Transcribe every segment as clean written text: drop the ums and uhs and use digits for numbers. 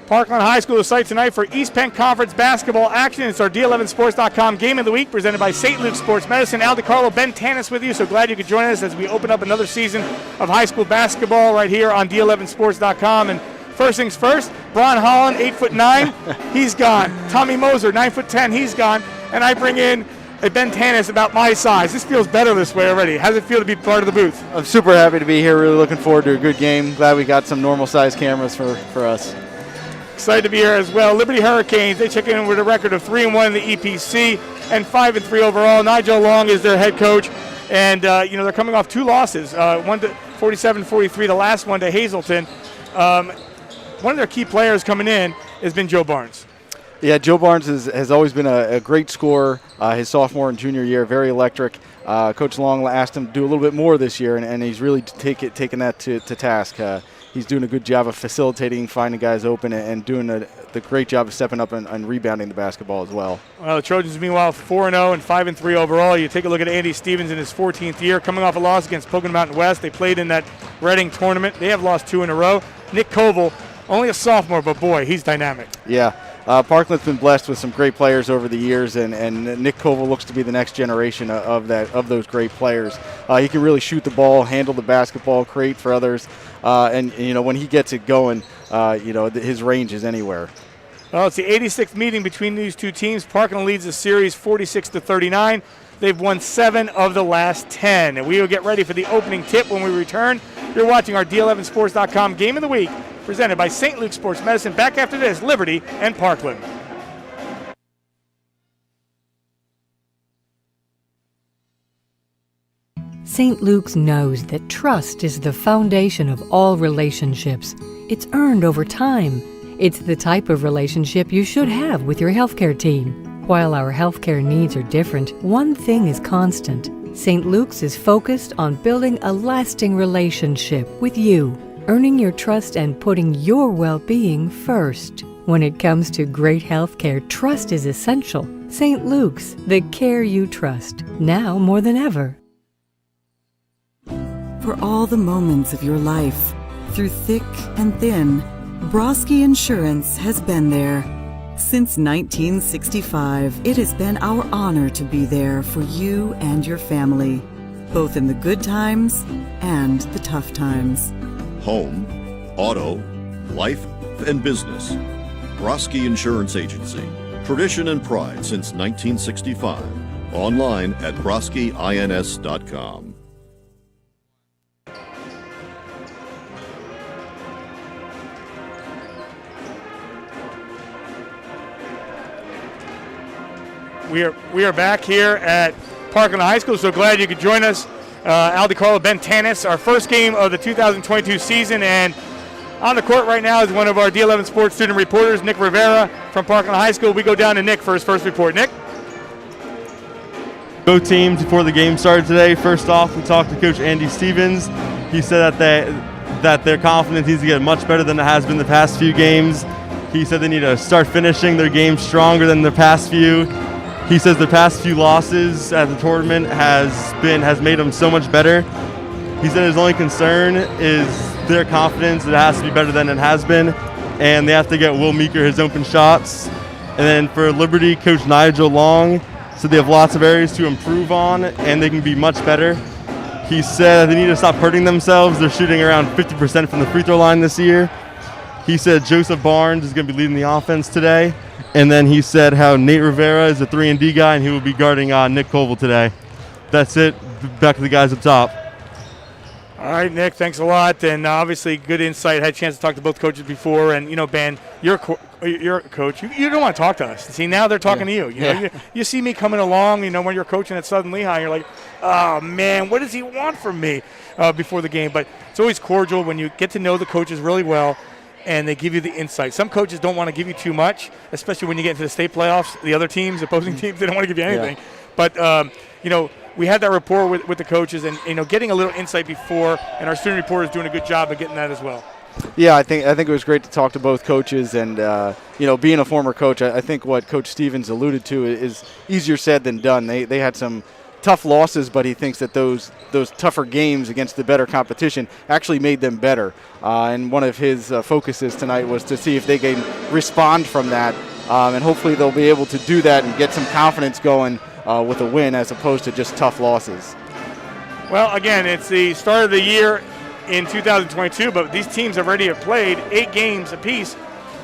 Parkland High School, the site tonight for East Penn Conference basketball action. It's our D11Sports.com Game of the Week presented by St. Luke's Sports Medicine. Al DiCarlo, Ben Tanis with you. So glad you could join us as we open up another season of high school basketball right here on D11Sports.com. And first things first, Bron Holland, 8'9", he's gone. Tommy Moser, 9'10", he's gone. And I bring in Ben Tanis about my size. This feels better this way already. How does it feel to be part of the booth? I'm super happy to be here. Really looking forward to a good game. Glad we got some normal size cameras for us. Excited to be here as well. Liberty Hurricanes, they check in with a record of 3-1 in the EPC and 5-3 overall. Nigel Long is their head coach, and they're coming off two losses. One to 47-43, the last one to Hazleton. One of their key players coming in has been Joe Barnes. Yeah, Joe Barnes has always been a great scorer. His sophomore and junior year, very electric. Coach Long asked him to do a little bit more this year, and he's really taken that to task. He's doing a good job of facilitating, finding guys open, and doing the great job of stepping up and rebounding the basketball as well. Well, the Trojans, meanwhile, 4-0 and 5-3 overall. You take a look at Andy Stevens in his 14th year, coming off a loss against Pocono Mountain West. They played in that Reading tournament. They have lost 2 in a row. Nick Koval, only a sophomore, but boy, he's dynamic. Yeah. Parkland's been blessed with some great players over the years, and Nick Koval looks to be the next generation of those great players. He can really shoot the ball, handle the basketball, create for others, and when he gets it going, his range is anywhere. Well, it's the 86th meeting between these two teams. Parkland leads the series 46-39. They've won 7 of the last 10, and we will get ready for the opening tip when we return. You're watching our D11Sports.com Game of the Week, presented by St. Luke's Sports Medicine. Back after this, Liberty and Parkland. St. Luke's knows that trust is the foundation of all relationships. It's earned over time. It's the type of relationship you should have with your healthcare team. While our healthcare needs are different, one thing is constant. St. Luke's is focused on building a lasting relationship with you, earning your trust and putting your well-being first. When it comes to great healthcare, trust is essential. St. Luke's, the care you trust, now more than ever. For all the moments of your life, through thick and thin, Broski Insurance has been there. Since 1965, it has been our honor to be there for you and your family, both in the good times and the tough times. Home, auto, life, and business. Broski Insurance Agency. Tradition and pride since 1965. Online at broskiins.com. We are back here at Parkland High School, so glad you could join us. Al DiCarlo, Ben Tanis, our first game of the 2022 season, and on the court right now is one of our D11 Sports student reporters, Nick Rivera from Parkland High School. We go down to Nick for his first report. Nick? Both teams before the game started today. First off, we talked to Coach Andy Stevens. He said that their confidence needs to get much better than it has been the past few games. He said they need to start finishing their games stronger than the past few. He says the past few losses at the tournament has made them so much better. He said his only concern is their confidence. It has to be better than it has been, and they have to get Will Meeker his open shots. And then for Liberty, Coach Nigel Long said they have lots of areas to improve on, and they can be much better. He said they need to stop hurting themselves. They're shooting around 50% from the free throw line this year. He said Joseph Barnes is going to be leading the offense today. And then he said how Nate Rivera is a 3-and-D guy, and he will be guarding Nick Koval today. That's it. Back to the guys up top. All right, Nick, thanks a lot. And obviously good insight. Had a chance to talk to both coaches before. And, Ben, you're a coach. You don't want to talk to us. See, now they're talking to you. You see me coming along, when you're coaching at Southern Lehigh, you're like, oh, man, what does he want from me before the game? But it's always cordial when you get to know the coaches really well, and they give you the insight. Some coaches don't want to give you too much, especially when you get into the state playoffs. The other teams, opposing teams, they don't want to give you anything. Yeah. But, we had that rapport with the coaches and, getting a little insight before, and our student reporter is doing a good job of getting that as well. Yeah, I think it was great to talk to both coaches, and, being a former coach, I think what Coach Stevens alluded to is easier said than done. They had some tough losses, but he thinks that those tougher games against the better competition actually made them better. And one of his focuses tonight was to see if they can respond from that, and hopefully they'll be able to do that and get some confidence going with a win as opposed to just tough losses. Well, again, it's the start of the year in 2022, but these teams already have played 8 games apiece.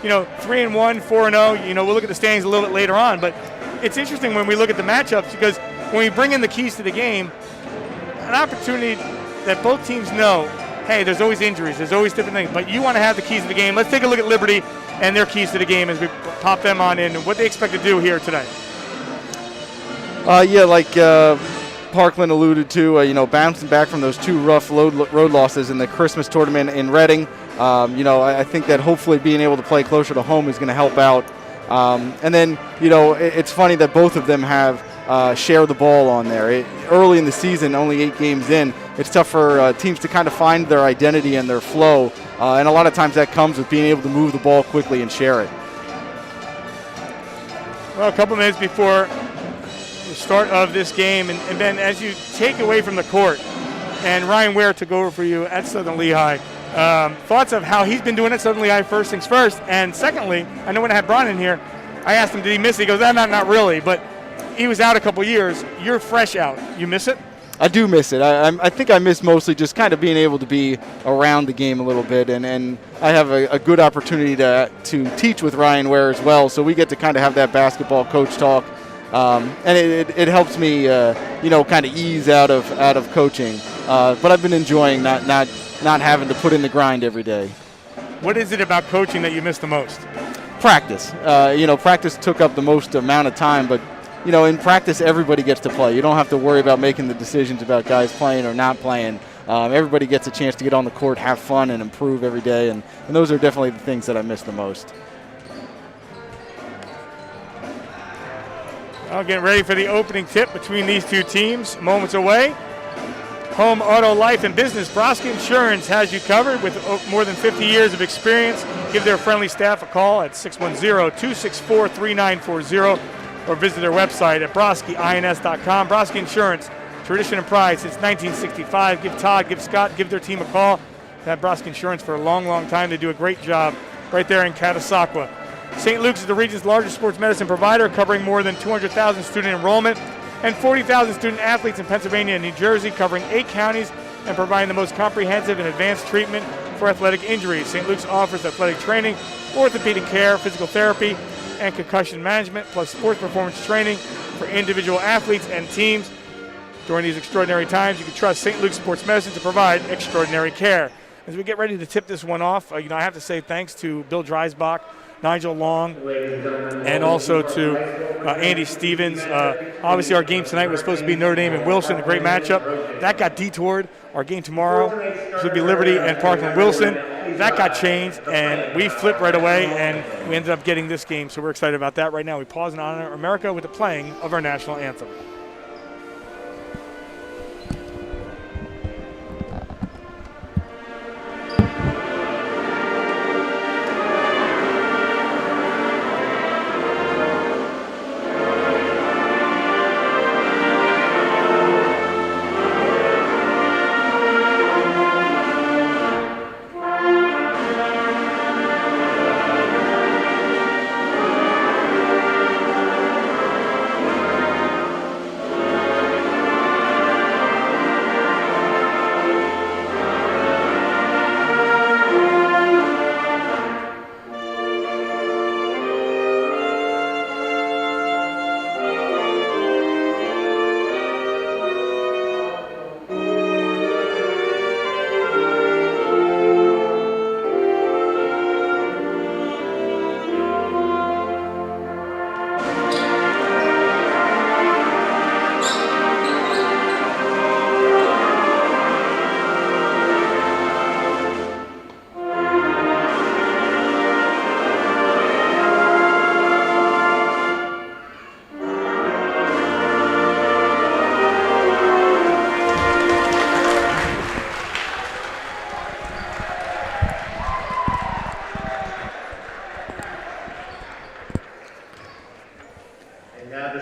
3-1, 4-0. We'll look at the standings a little bit later on, but it's interesting when we look at the matchups because when we bring in the keys to the game, an opportunity that both teams know, hey, there's always injuries, there's always different things, but you want to have the keys to the game. Let's take a look at Liberty and their keys to the game as we pop them on in and what they expect to do here today. Like Parkland alluded to, bouncing back from those 2 rough road losses in the Christmas tournament in Reading. I think that hopefully being able to play closer to home is going to help out. And then, it's funny that both of them have share the ball on there. Early in the season, only 8 games in, it's tough for teams to kind of find their identity and their flow. And a lot of times that comes with being able to move the ball quickly and share it. Well, a couple minutes before the start of this game, and Ben, as you take away from the court, and Ryan Ware took over for you at Southern Lehigh, thoughts of how he's been doing at Southern Lehigh, first things first, and secondly, I know when I had Brian in here, I asked him, did he miss it? He goes, not really, but he was out a couple years. You're fresh out. You miss it? I do miss it. I think I miss mostly just kind of being able to be around the game a little bit, and I have a good opportunity to teach with Ryan Ware as well, so we get to kind of have that basketball coach talk. And it helps me, kind of ease out of coaching. But I've been enjoying not having to put in the grind every day. What is it about coaching that you miss the most? Practice. Practice took up the most amount of time, but in practice everybody gets to play. You don't have to worry about making the decisions about guys playing or not playing. Everybody gets a chance to get on the court, have fun, and improve every day, and those are definitely the things that I miss the most. Well, getting ready for the opening tip between these two teams. Moments away. Home, auto, life, and business. Broski Insurance has you covered with more than 50 years of experience. Give their friendly staff a call at 610-264-3940 or visit their website at broskiins.com. Broski Insurance, tradition and pride since 1965. Give Todd, give Scott, give their team a call. They've had Broski Insurance for a long, long time. They do a great job right there in Catasauqua. St. Luke's is the region's largest sports medicine provider, covering more than 200,000 student enrollment and 40,000 student athletes in Pennsylvania and New Jersey, covering 8 counties and providing the most comprehensive and advanced treatment for athletic injuries. St. Luke's offers athletic training, orthopedic care, physical therapy, and concussion management, plus sports performance training for individual athletes and teams. During these extraordinary times, you can trust St. Luke's Sports Medicine to provide extraordinary care. As we get ready to tip this one off, I have to say thanks to Bill Dreisbach, Nigel Long, and also to Andy Stevens. Obviously, our game tonight was supposed to be Notre Dame and Wilson, a great matchup. That got detoured. Our game tomorrow should be Liberty and Parkland Wilson. That got changed, and we flipped right away, and we ended up getting this game, so we're excited about that. Right now, we pause and honor America with the playing of our national anthem.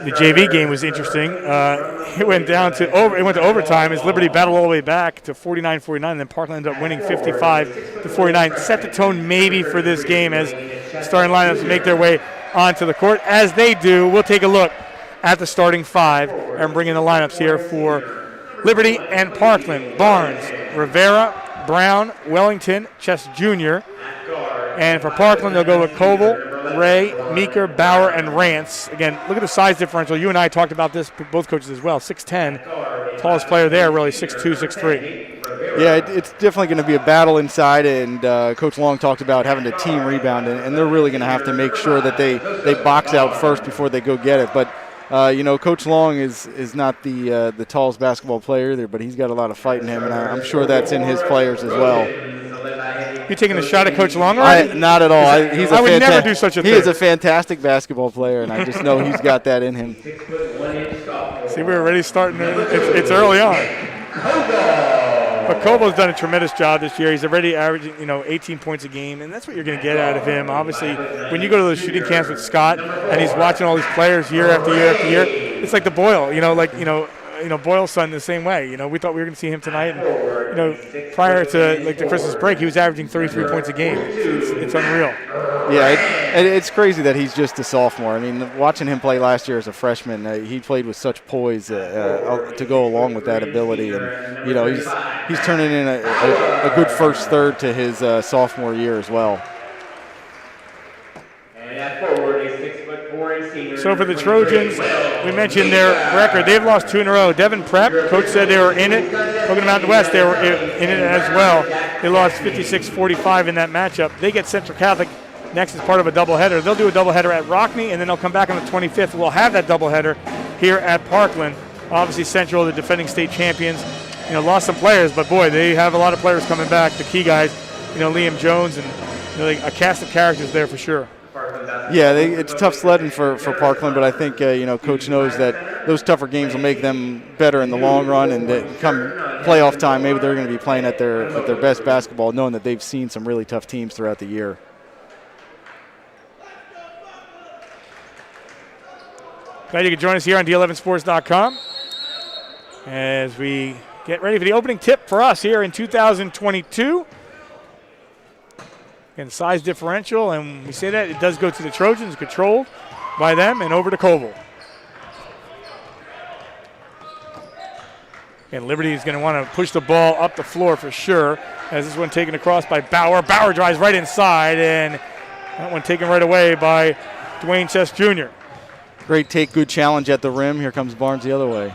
The JV game was interesting. it went to overtime as Liberty battled all the way back to 49-49, and then Parkland ended up winning 55-49. Set the tone maybe for this game as starting lineups make their way onto the court. As they do, we'll take a look at the starting five and bring in the lineups here for Liberty and Parkland. Barnes, Rivera, Brown, Wellington, Chess Jr. And for Parkland, they'll go with Koval, Ray, Meeker, Bauer, and Rance. Again, look at the size differential. You and I talked about this, both coaches as well. 6'10", tallest player there, really 6'2", 6'3". Yeah, it's definitely going to be a battle inside, and Coach Long talked about having a team rebound, and they're really going to have to make sure that they box out first before they go get it. But Coach Long is not the tallest basketball player either, but he's got a lot of fight in him, and I'm sure that's in his players as well. You taking a shot at Coach Long already? Not at all. I would never do such a thing. He is a fantastic basketball player, and I just know he's got that in him. See, we're already starting. It's early on. But Koval's done a tremendous job this year. He's already averaging, 18 points a game, and that's what you're going to get out of him. Obviously, when you go to those shooting camps with Scott, and he's watching all these players year after year after year, it's like the Boyle, Boyle's son the same way. We thought we were going to see him tonight, and prior to the Christmas break, he was averaging 33 points a game. It's unreal. Yeah, it's crazy that he's just a sophomore. I mean, watching him play last year as a freshman, he played with such poise to go along with that ability, and he's turning in a good first third to his sophomore year as well. So for the Trojans, we mentioned their record. They've lost 2 in a row. Devon Prep, coach said they were in it. Logan Mountain West, they were in it as well. They lost 56-45 in that matchup. They get Central Catholic next as part of a doubleheader. They'll do a doubleheader at Rockney, and then they'll come back on the 25th. We'll have that doubleheader here at Parkland. Obviously, Central, the defending state champions, lost some players, but boy, they have a lot of players coming back. The key guys, Liam Jones, and a cast of characters there for sure. Yeah, it's tough sledding for Parkland, but I think Coach knows that those tougher games will make them better in the long run, and that come playoff time, maybe they're going to be playing at their best basketball, knowing that they've seen some really tough teams throughout the year. Glad you could join us here on D11sports.com as we get ready for the opening tip for us here in 2022. And size differential, and we say that it does go to the Trojans, controlled by them, and over to Koval. And Liberty is going to want to push the ball up the floor for sure, as this one taken across by Bauer. Bauer drives right inside, and that one taken right away by Dwayne Chess Jr. Great take, good challenge at the rim. Here comes Barnes the other way.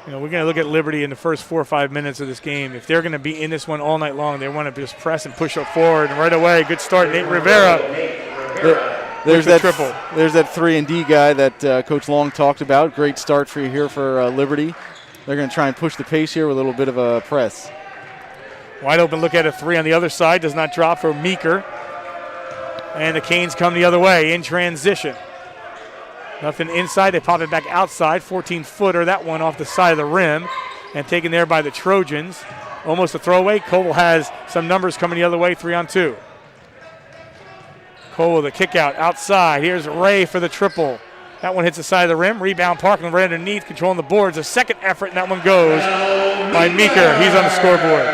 We're going to look at Liberty in the first 4 or 5 minutes of this game. If they're going to be in this one all night long, they want to just press and push up forward. And right away, good start, Nate Rivera. There's that triple. There's that 3-and-D guy that Coach Long talked about. Great start for you here for Liberty. They're going to try and push the pace here with a little bit of a press. Wide open look at a 3 on the other side. Does not drop for Meeker. And the Canes come the other way in transition. Nothing inside. They pop it back outside. 14-footer. That one off the side of the rim. And taken there by the Trojans. Almost a throwaway. Koval has some numbers coming the other way. 3-on-2. Koval, the kick out outside. Here's Ray for the triple. That one hits the side of the rim. Rebound Parkland right underneath, controlling the boards. A second effort, and that one goes by Meeker. He's on the scoreboard.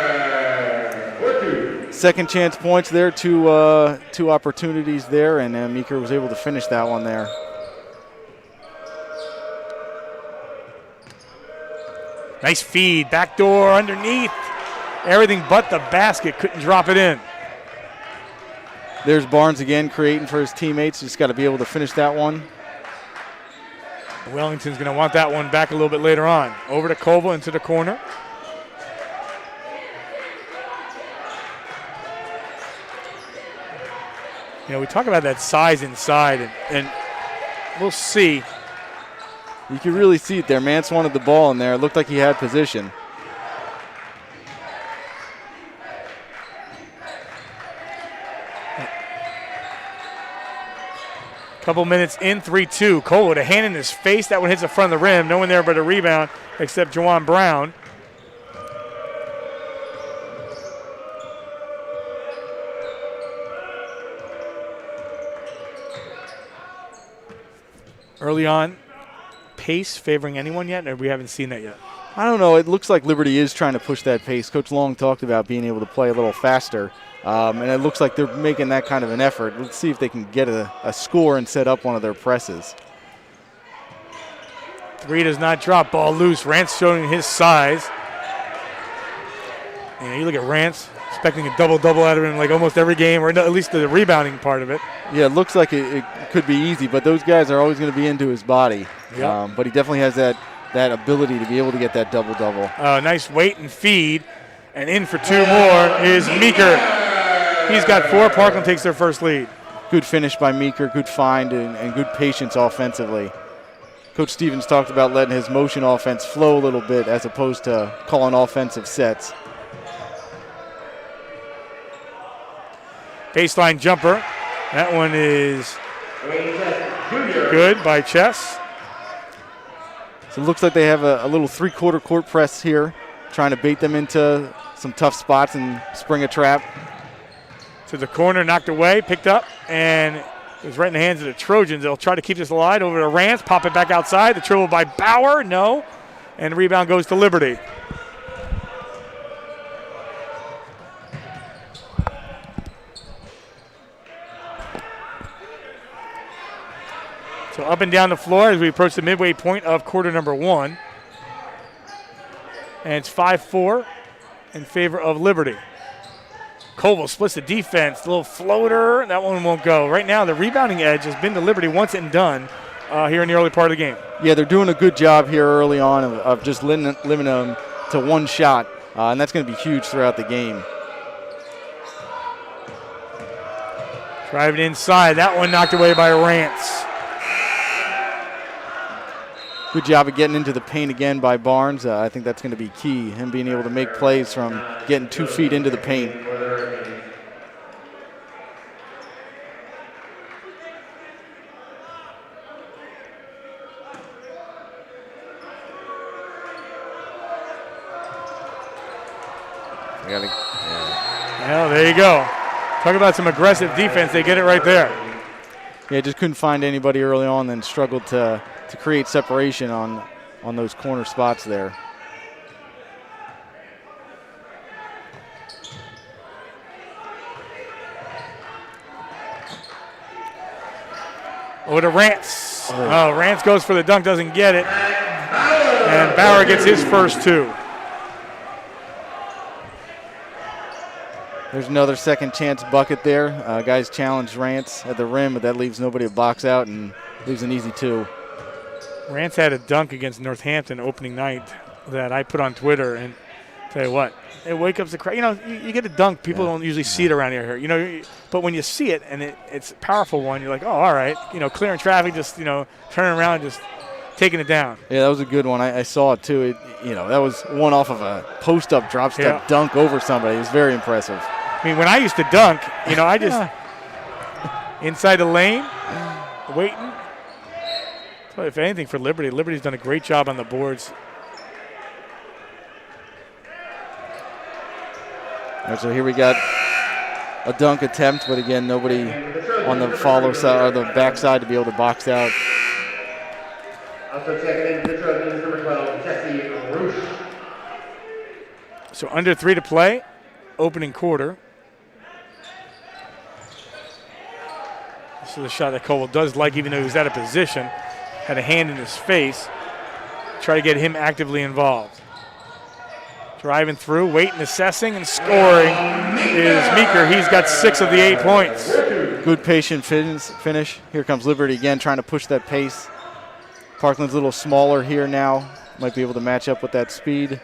Second chance points there. Two opportunities there, and Meeker was able to finish that one there. Nice feed, backdoor underneath. Everything but the basket, couldn't drop it in. There's Barnes again creating for his teammates. Just got to be able to finish that one. Wellington's going to want that one back a little bit later on. Over to Koval into the corner. We talk about that size inside, and we'll see. You can really see it there. Mance wanted the ball in there. It looked like he had position. Couple minutes in, 3-2. Cole with a hand in his face. That one hits the front of the rim. No one there but a rebound except Juwan Brown. Early on, pace favoring anyone yet, or we haven't seen that yet? I don't know. It looks like Liberty is trying to push that pace. Coach Long talked about being able to play a little faster, and it looks like they're making that kind of an effort. Let's see if they can get a score and set up one of their presses. 3 does not drop. Ball loose. Rance showing his size. And you look at Rance, expecting a double-double out of him like almost every game, or at least the rebounding part of it. Yeah, it looks like it could be easy, but those guys are always going to be into his body. Yep. But he definitely has that ability to be able to get that double-double. Nice wait and feed. And in for 2 more is Meeker. He's got 4. Parkland takes their first lead. Good finish by Meeker, good find, and good patience offensively. Coach Stevens talked about letting his motion offense flow a little bit as opposed to calling offensive sets. Baseline jumper. That one is good by Chess. So it looks like they have a little three-quarter court press here, trying to bait them into some tough spots and spring a trap. To the corner, knocked away, picked up, and it was right in the hands of the Trojans. They'll try to keep this alive over to Rance, pop it back outside. The dribble by Bauer, no. And the rebound goes to Liberty. So up and down the floor as we approach the midway point of quarter number 1. And it's 5-4 in favor of Liberty. Koval splits the defense, a little floater. That one won't go. Right now, the rebounding edge has been to Liberty once and done here in the early part of the game. Yeah, they're doing a good job here early on of just limiting them to one shot, and that's going to be huge throughout the game. Driving inside. That one knocked away by Rance. Good job of getting into the paint again by Barnes. I think that's going to be key, him being able to make plays from getting 2 feet into the paint. Well, there you go. Talk about some aggressive defense. They get it right there. Yeah, just couldn't find anybody early on, then struggled to create separation on those corner spots there. Over to Rance. Oh, Rance goes for the dunk, doesn't get it. And Bauer gets his first 2. There's another second chance bucket there. Guys challenged Rance at the rim, but that leaves nobody to box out and leaves an easy 2. Rance had a dunk against Northampton opening night that I put on Twitter, and tell you what, it wakes up the crowd. You know, you get a dunk, people don't usually see it around here. You know, but when you see it and it's a powerful one, you're like, oh, all right. You know, clearing traffic, just turning around, just taking it down. Yeah, that was a good one. I saw it too. That was one off of a post-up drop step dunk over somebody. It was very impressive. I mean, when I used to dunk, I just inside the lane, waiting. But if anything for Liberty, Liberty's done a great job on the boards. All right, so here we got a dunk attempt, but again, nobody on the follow side or the back side to be able to box out. Also checking in for the Trojans, number 12, Jesse Roosh. So under 3 to play, opening quarter. This is a shot that Koval does like, even though he was out of position. Had a hand in his face. Try to get him actively involved. Driving through, waiting, assessing, and scoring is Meeker. He's got 6 of the 8 points. Good patient finish. Here comes Liberty again, trying to push that pace. Parkland's a little smaller here now. Might be able to match up with that speed.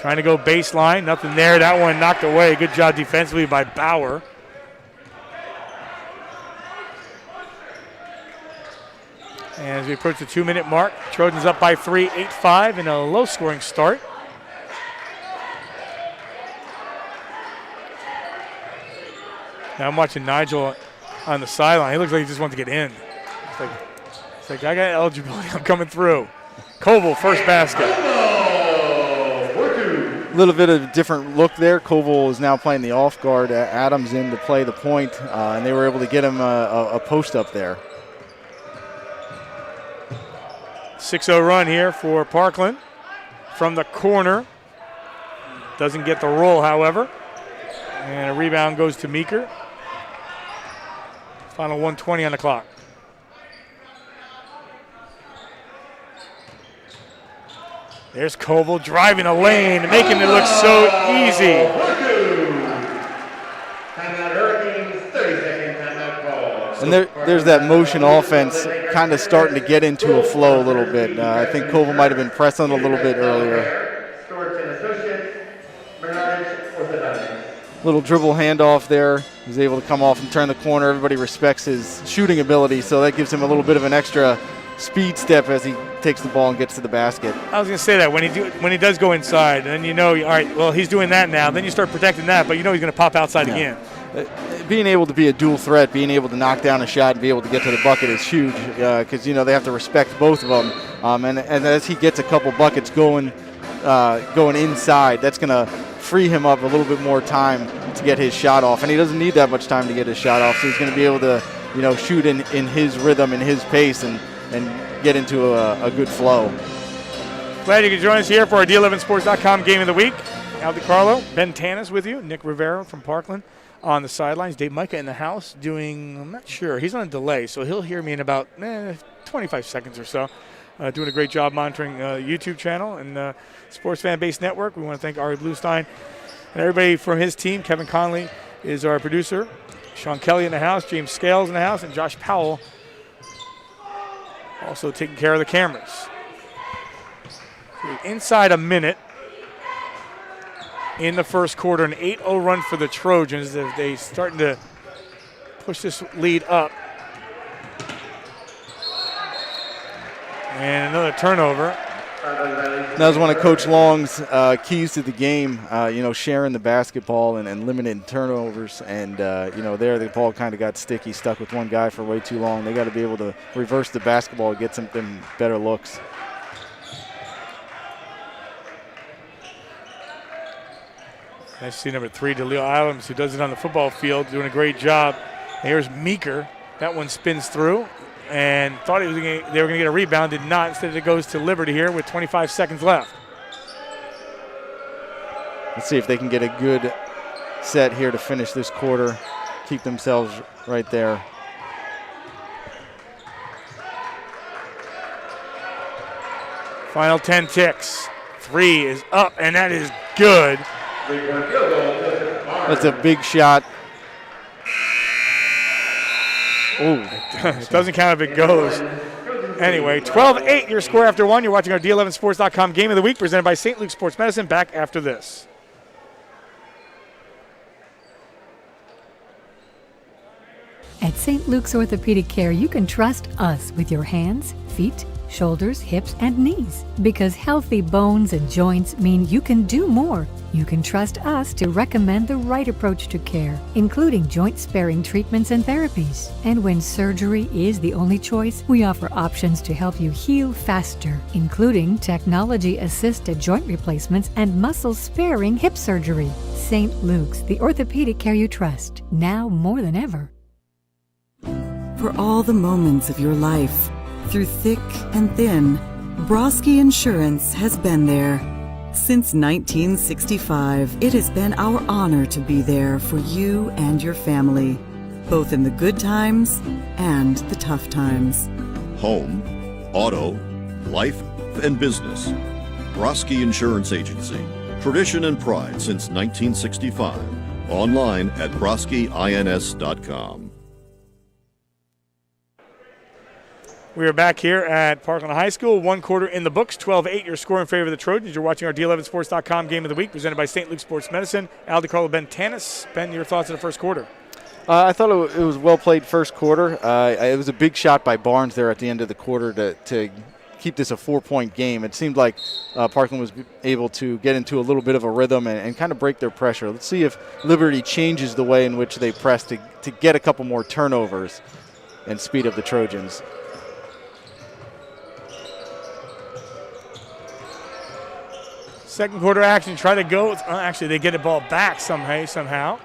Trying to go baseline, nothing there. That one knocked away. Good job defensively by Bauer. And as we approach the 2-minute mark, Trojans up by 3, 8-5 in a low-scoring start. Now I'm watching Nigel on the sideline. He looks like he just wants to get in. It's like I got eligibility. I'm coming through. Koval, first basket. little bit of a different look there. Koval is now playing the off guard. Adams in to play the point, and they were able to get him a post up there. 6-0 run here for Parkland from the corner. Doesn't get the roll, however. And a rebound goes to Meeker. Final 1:20 on the clock. There's Koval driving a lane, making it look so easy. Timeout Hurricanes, 30-second timeout call. And there's that motion offense kind of starting to get into a flow a little bit. I think Koval might have been pressing a little bit earlier. Storch and Associates, Bernard Orthodontics. Little dribble handoff there. He's able to come off and turn the corner. Everybody respects his shooting ability, so that gives him a little bit of an extra speed step as he takes the ball and gets to the basket. I was going to say that when he does go inside, then you know, all right, well, he's doing that now. Then you start protecting that, but you know he's going to pop outside again. Being able to be a dual threat, being able to knock down a shot and be able to get to the bucket is huge because, you know, they have to respect both of them. And as he gets a couple buckets going inside, that's going to free him up a little bit more time to get his shot off. And he doesn't need that much time to get his shot off, so he's going to be able to, you know, shoot in his rhythm, in his pace, and get into a good flow. Glad you could join us here for our D11Sports.com Game of the Week. Al DiCarlo, Ben Tanis with you, Nick Rivera from Parkland on the sidelines, Dave Micah in the house doing, I'm not sure, he's on a delay, so he'll hear me in about 25 seconds or so. Doing a great job monitoring YouTube channel and Sports Fan Base Network. We want to thank Ari Bluestein and everybody from his team. Kevin Conley is our producer. Sean Kelly in the house, James Scales in the house, and Josh Powell also taking care of the cameras. So inside a minute in the first quarter, an 8-0 run for the Trojans as they starting to push this lead up. And another turnover. That was one of Coach Long's keys to the game, you know, sharing the basketball and limiting turnovers. And, you know, there the ball kind of got sticky, stuck with one guy for way too long. They got to be able to reverse the basketball and get some better looks. Nice to see number 3, DeLeo Adams, who does it on the football field, doing a great job. And here's Meeker. That one spins through and thought they were going to get a rebound, did not. Instead, it goes to Liberty here with 25 seconds left. Let's see if they can get a good set here to finish this quarter, keep themselves right there. Final 10 ticks. 3 is up, and that is good. That's a big shot. Ooh. It doesn't count if it goes. Anyway, 12-8 your score after one. You're watching our D11Sports.com Game of the Week presented by St. Luke's Sports Medicine. Back after this. At St. Luke's Orthopedic Care, you can trust us with your hands, feet, shoulders, hips, and knees. Because healthy bones and joints mean you can do more. You can trust us to recommend the right approach to care, including joint-sparing treatments and therapies. And when surgery is the only choice, we offer options to help you heal faster, including technology-assisted joint replacements and muscle-sparing hip surgery. St. Luke's, the orthopedic care you trust, now more than ever. For all the moments of your life, through thick and thin, Broski Insurance has been there. Since 1965, it has been our honor to be there for you and your family, both in the good times and the tough times. Home, auto, life, and business. Broski Insurance Agency. Tradition and pride since 1965. Online at broskiins.com. We are back here at Parkland High School. 1 quarter in the books, 12-8 your score in favor of the Trojans. You're watching our D11Sports.com Game of the Week presented by St. Luke's Sports Medicine. Al DiCarlo, Ben Tanis. Ben, your thoughts on the first quarter? I thought it was well played first quarter. It was a big shot by Barnes there at the end of the quarter to keep this a 4-point game. It seemed like Parkland was able to get into a little bit of a rhythm and kind of break their pressure. Let's see if Liberty changes the way in which they press to get a couple more turnovers and speed up the Trojans. Second quarter action, try to go. Actually, they get the ball back somehow.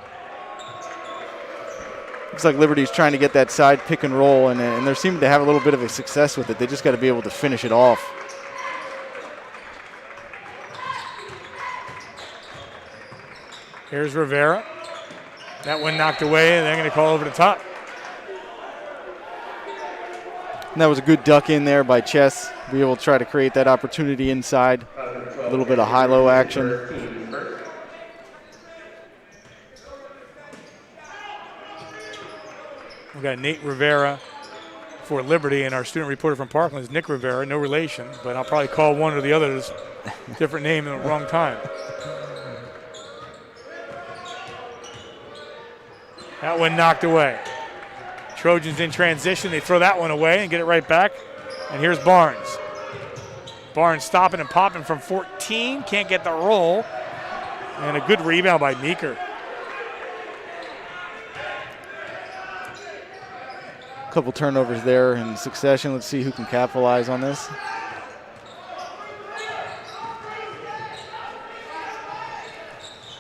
Looks like Liberty's trying to get that side pick and roll, and they're seeming to have a little bit of a success with it. They just got to be able to finish it off. Here's Rivera. That one knocked away, and they're going to call over the top. And that was a good duck in there by Chess. Be able to try to create that opportunity inside. A little bit of high-low action. We've got Nate Rivera for Liberty, and our student reporter from Parkland is Nick Rivera, no relation, but I'll probably call one or the other different name at the wrong time. That one knocked away. Trojans in transition. They throw that one away and get it right back. And here's Barnes. Barnes stopping and popping from 14. Can't get the roll. And a good rebound by Meeker. A couple turnovers there in succession. Let's see who can capitalize on this.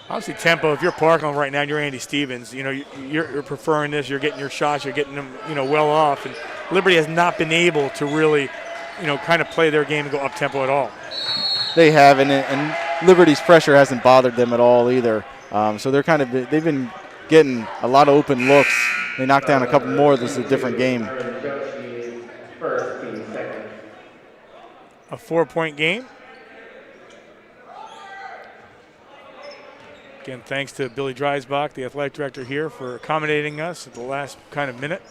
Obviously, tempo, if you're Parkland right now and you're Andy Stevens, you're preferring this. You're getting your shots. You're getting them, well off. And Liberty has not been able to really, kind of play their game and go up-tempo at all. They have, and Liberty's pressure hasn't bothered them at all either. So they've been getting a lot of open looks. They knocked down a couple more. This is a different game. A 4-point game. Again, thanks to Billy Dreisbach, the athletic director here, for accommodating us at the last kind of minute.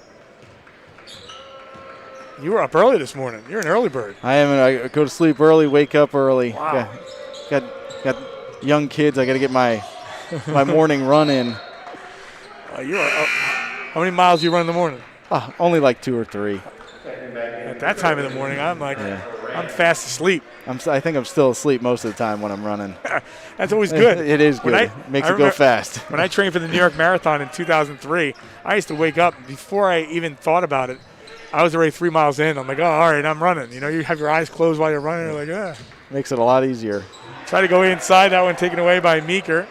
You were up early this morning. You're an early bird. I am. I go to sleep early, wake up early. Wow. Got young kids. I got to get my morning run in. How many miles do you run in the morning? Only like 2 or 3. At that time of the morning, I'm fast asleep. I think I'm still asleep most of the time when I'm running. That's always good. It is good. Makes it go fast. When I trained for the New York Marathon in 2003, I used to wake up before I even thought about it. I was already 3 miles in. I'm like, oh, all right, I'm running. You have your eyes closed while you're running. You're like, yeah. Makes it a lot easier. Try to go inside. That one taken away by Meeker.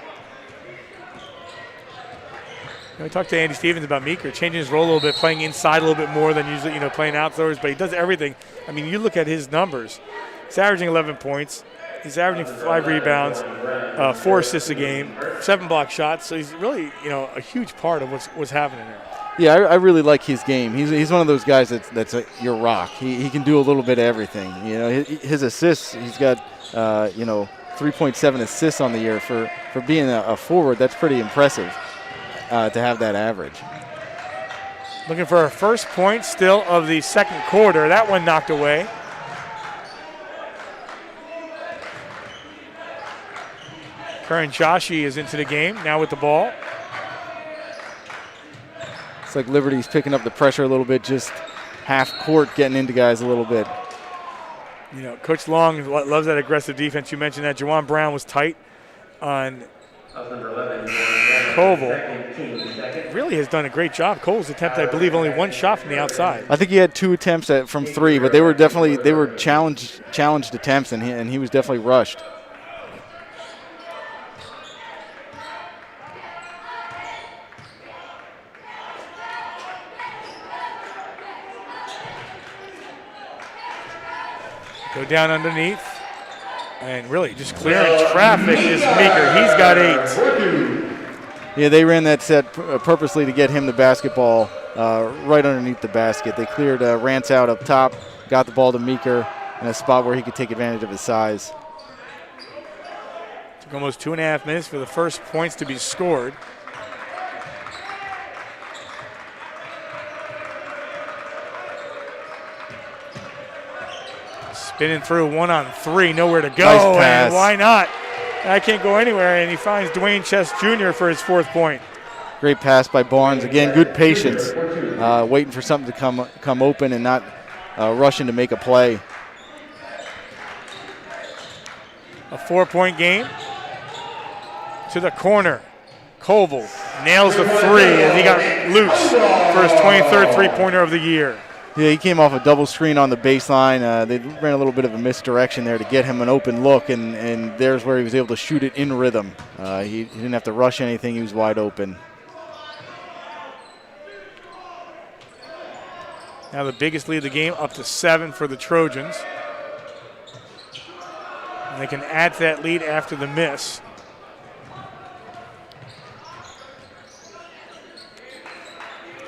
We talked to Andy Stevens about Meeker changing his role a little bit, playing inside a little bit more than usually, playing outdoors, but he does everything. I mean, you look at his numbers. He's averaging 11 points. He's averaging 5 rebounds, 4 assists a game, 7 block shots. So he's really, a huge part of what's happening there. Yeah, I really like his game. He's one of those guys that's your rock. He can do a little bit of everything. His assists, he's got 3.7 assists on the year for being a forward. That's pretty impressive. To have that average. Looking for our first point still of the second quarter. That one knocked away. Curran Joshi is into the game now with the ball. It's like Liberty's picking up the pressure a little bit, just half court getting into guys a little bit. Coach Long loves that aggressive defense. You mentioned that. Juwan Brown was tight on Koval. Really has done a great job. Koval's attempted, I believe, only 1 shot from the outside. I think he had 2 attempts from 3, but they were challenged attempts, and he was definitely rushed. Go down underneath. And really just clearing traffic is Meeker. He's got 8. Yeah, they ran that set purposely to get him the basketball right underneath the basket. They cleared Rance out up top, got the ball to Meeker in a spot where he could take advantage of his size. Took almost 2.5 minutes for the first points to be scored. Spinning through 1-on-3, nowhere to go. Nice pass. And why not? I can't go anywhere, and he finds Dwayne Chess Jr. for his 4th point. Great pass by Barnes. Again, good patience, waiting for something to come open and not rushing to make a play. A 4-point game. To the corner. Koval nails the 3, and he got loose for his 23rd three-pointer of the year. Yeah, he came off a double screen on the baseline. They ran a little bit of a misdirection there to get him an open look, and there's where he was able to shoot it in rhythm. He didn't have to rush anything. He was wide open. Now the biggest lead of the game, up to 7 for the Trojans. And they can add to that lead after the miss.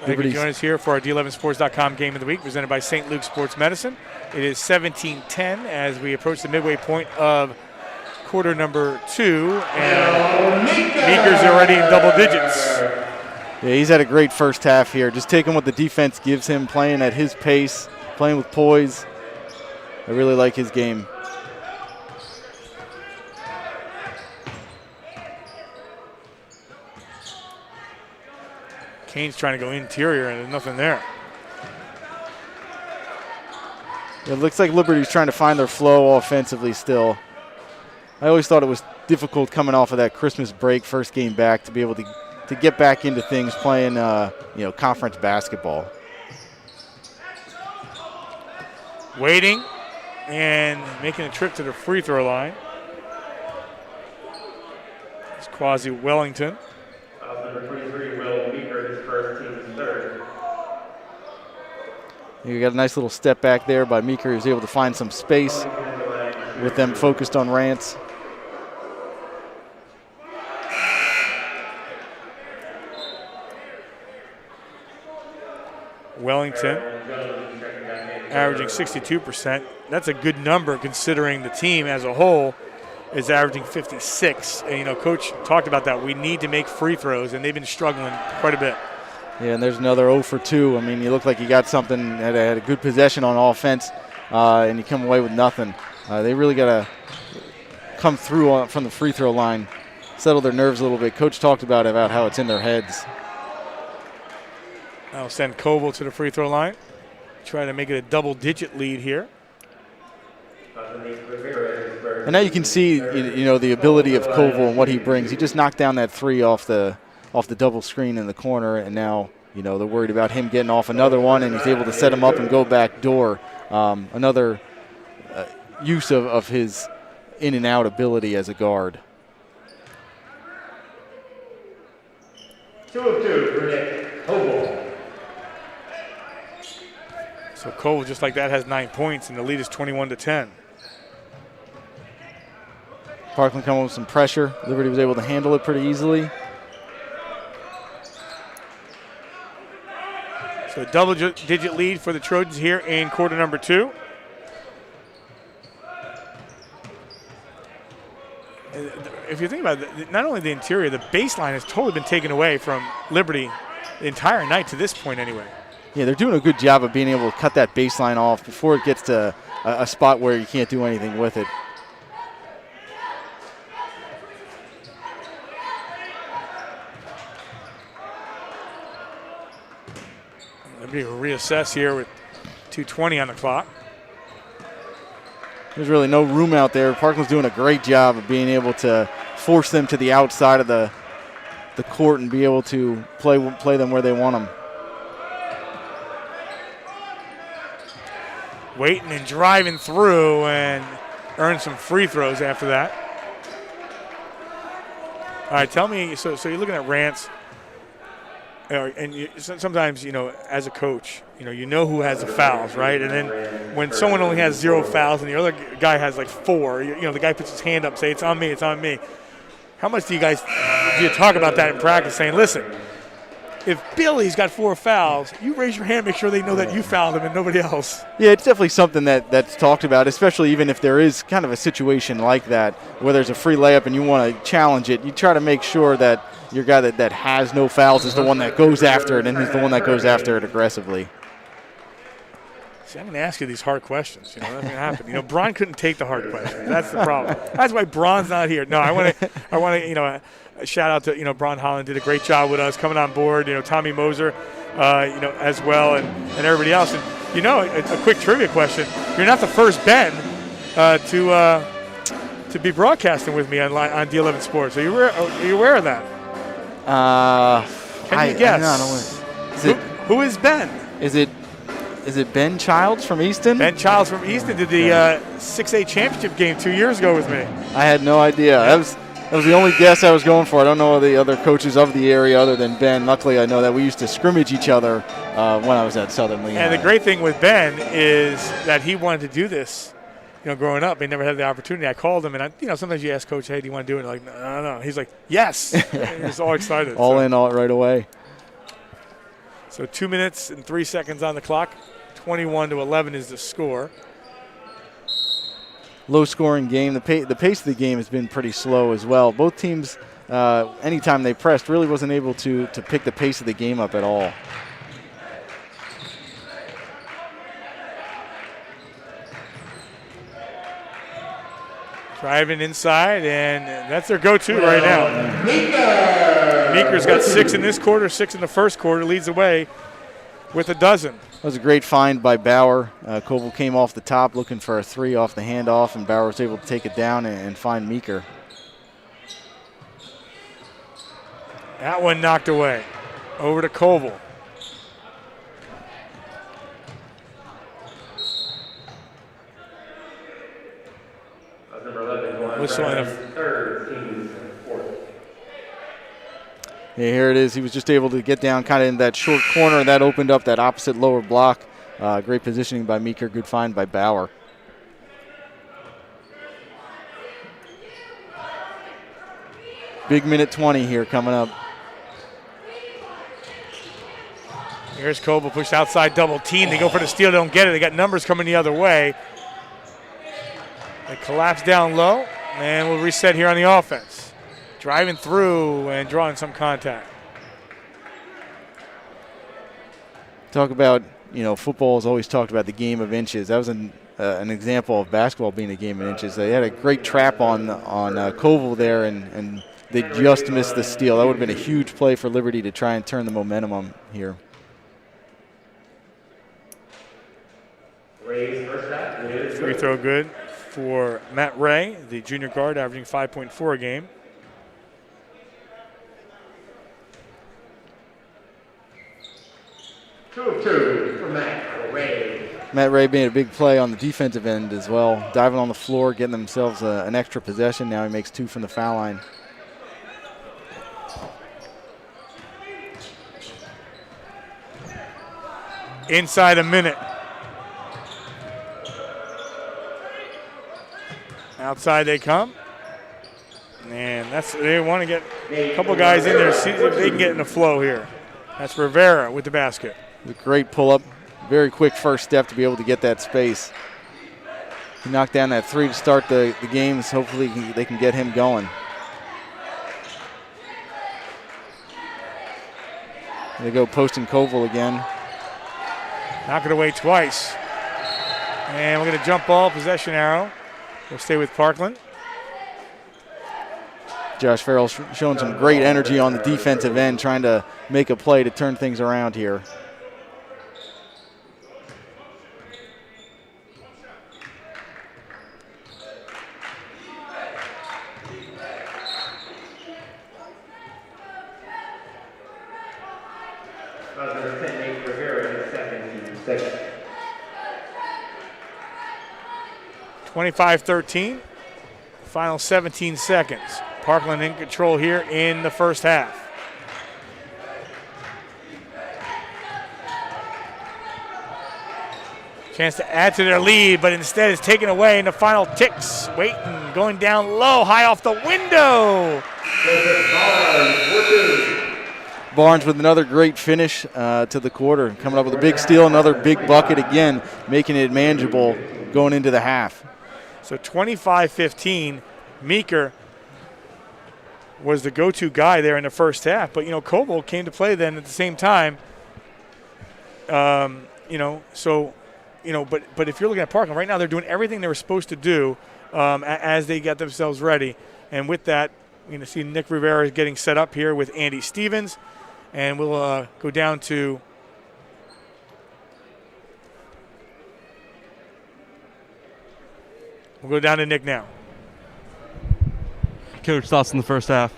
Thank you for joining us here for our D11Sports.com Game of the Week, presented by St. Luke Sports Medicine. It is 17-10 as we approach the midway point of quarter number 2, and Meeker's already in double digits. Yeah, he's had a great first half here. Just taking what the defense gives him, playing at his pace, playing with poise. I really like his game. Kane's trying to go interior, and there's nothing there. It looks like Liberty's trying to find their flow offensively still. I always thought it was difficult coming off of that Christmas break, first game back, to be able to get back into things playing, conference basketball. Waiting and making a trip to the free throw line. It's Quasi Wellington. Number 23, Will Meeker, his first team's third. You got a nice little step back there by Meeker. He was able to find some space with them focused on Rance. Wellington averaging 62%. That's a good number considering the team as a whole is averaging 56. And, Coach talked about that. We need to make free throws, and they've been struggling quite a bit. Yeah, and there's another 0 for 2. I mean, you look like you got something, had a good possession on offense, and you come away with nothing. They really got to come through from the free throw line, settle their nerves a little bit. Coach talked about how it's in their heads. I'll send Koval to the free throw line. Try to make it a double-digit lead here. And now you can see, the ability of Koval and what he brings. He just knocked down that 3 off the double screen in the corner, and now, they're worried about him getting off another one, and he's able to set him up and go back door. Another use of his in and out ability as a guard. 2 of 2 for Nick Koval. So Koval, just like that, has 9 points, and the lead is 21-10. Parkland coming with some pressure. Liberty was able to handle it pretty easily. So a double-digit lead for the Trojans here in quarter number 2. If you think about it, not only the interior, the baseline has totally been taken away from Liberty the entire night to this point anyway. Yeah, they're doing a good job of being able to cut that baseline off before it gets to a spot where you can't do anything with it. Liberty will reassess here with 2:20 on the clock. There's really no room out there. Parkland's doing a great job of being able to force them to the outside of the court and be able to play them where they want them. Waiting and driving through and earn some free throws after that. All right, tell me, so you're looking at Rance, and sometimes, as a coach, you know who has the fouls, right? And then when someone only has 0 fouls and the other guy has like 4, the guy puts his hand up and say, it's on me, it's on me. How much do you talk about that in practice, saying, listen, if Billy's got 4 fouls, you raise your hand, make sure they know that you fouled him and nobody else. Yeah, it's definitely something that's talked about, especially even if there is kind of a situation like that where there's a free layup and you want to challenge it. You try to make sure that your guy that has no fouls is the one that goes after it, and he's the one that goes after it aggressively. See, I'm going to ask you these hard questions. That's going to happen. Bron couldn't take the hard questions. That's the problem. That's why Bron's not here. No, I want to, a shout out to, Bron Holland did a great job with us coming on board. Tommy Moser, as well, and everybody else. And a quick trivia question: you're not the first Ben to be broadcasting with me on D11 Sports. Are you aware of that? Can you guess? I don't know. Who is Ben? Is it is it Ben Childs from Easton? Ben Childs from Easton did the 6A championship game 2 years ago with me. I had no idea. That was the only guess I was going for. I don't know the other coaches of the area other than Ben. Luckily, I know that we used to scrimmage each other when I was at Southern Lehigh. And the great thing with Ben is that he wanted to do this. Growing up, he never had the opportunity. I called him, and sometimes you ask Coach, "Hey, do you want to do it?" Like, no. He's like, "Yes." He's all excited. All in, all right away. So 2 minutes and 3 seconds on the clock. 21-11 is the score. Low-scoring game. The pace of the game has been pretty slow as well. Both teams, anytime they pressed, really wasn't able to pick the pace of the game up at all. Driving inside, and that's their go-to right now. Meeker's got 6 in this quarter, 6 in the first quarter, leads the way with a dozen. That was a great find by Bauer. Koval came off the top looking for a 3 off the handoff, and Bauer was able to take it down and find Meeker. That one knocked away. Over to Koval. Whistling a Yeah, here it is. He was just able to get down kind of in that short corner, and that opened up that opposite lower block. Great positioning by Meeker. Good find by Bauer. Big minute 20 here coming up. Here's Koval pushed outside double team. They go for the steal. They don't get it. They got numbers coming the other way. They collapse down low, and we'll reset here on the offense. Driving through and drawing some contact. Talk about, football has always talked about the game of inches. That was an example of basketball being a game of inches. They had a great trap on Koval there, and they just missed the steal. That would have been a huge play for Liberty to try and turn the momentum on here. Free throw good for Matt Ray, the junior guard, averaging 5.4 a game. Two for Matt Ray. Matt Ray made a big play on the defensive end as well, diving on the floor, getting themselves an extra possession. Now he makes 2 from the foul line. Inside a minute. Outside they come. And they want to get a couple guys in there, see if they can get in the flow here. That's Rivera with the basket. A great pull-up, very quick first step to be able to get that space. He knocked down that 3 to start the games. Hopefully they can get him going. They go posting Koval again. Knock it away twice. And we're going to jump ball, possession arrow. We'll stay with Parkland. Josh Farrell showing some great energy on the defensive end, trying to make a play to turn things around here. Number 10, Nate Rivera, second. 25-13. Final 17 seconds. Parkland in control here in the first half. Chance to add to their lead, but instead it's taken away in the final ticks. Waiting, going down low, high off the window. Barnes with another great finish to the quarter. Coming up with a big steal, another big bucket again, making it manageable going into the half. So 25-15, Meeker was the go-to guy there in the first half. But, Koval came to play then at the same time. But if you're looking at Parkland, right now they're doing everything they were supposed to do as they got themselves ready. And with that, we're going to see Nick Rivera getting set up here with Andy Stevens. And we'll go down to Nick now. Coach, thoughts in the first half?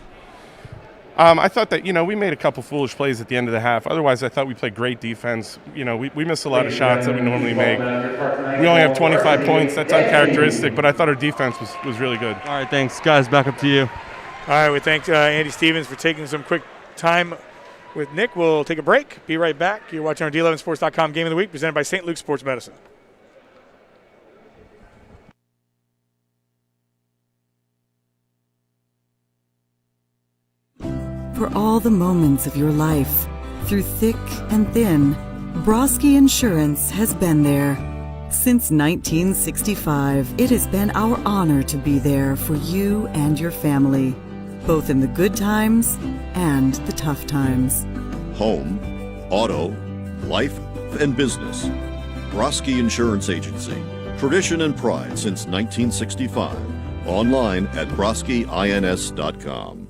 I thought that, we made a couple foolish plays at the end of the half. Otherwise, I thought we played great defense. We missed a lot of shots that we normally make. We only have 25 points. That's uncharacteristic, but I thought our defense was really good. All right, thanks. Guys, back up to you. All right, we thank Andy Stevens for taking some quick time with Nick. We'll take a break. Be right back. You're watching our D11Sports.com Game of the Week presented by St. Luke's Sports Medicine. For all the moments of your life, through thick and thin, Broski Insurance has been there. Since 1965, it has been our honor to be there for you and your family, both in the good times and the tough times. Home, auto, life, and business. Broski Insurance Agency. Tradition and pride since 1965. Online at broskiins.com.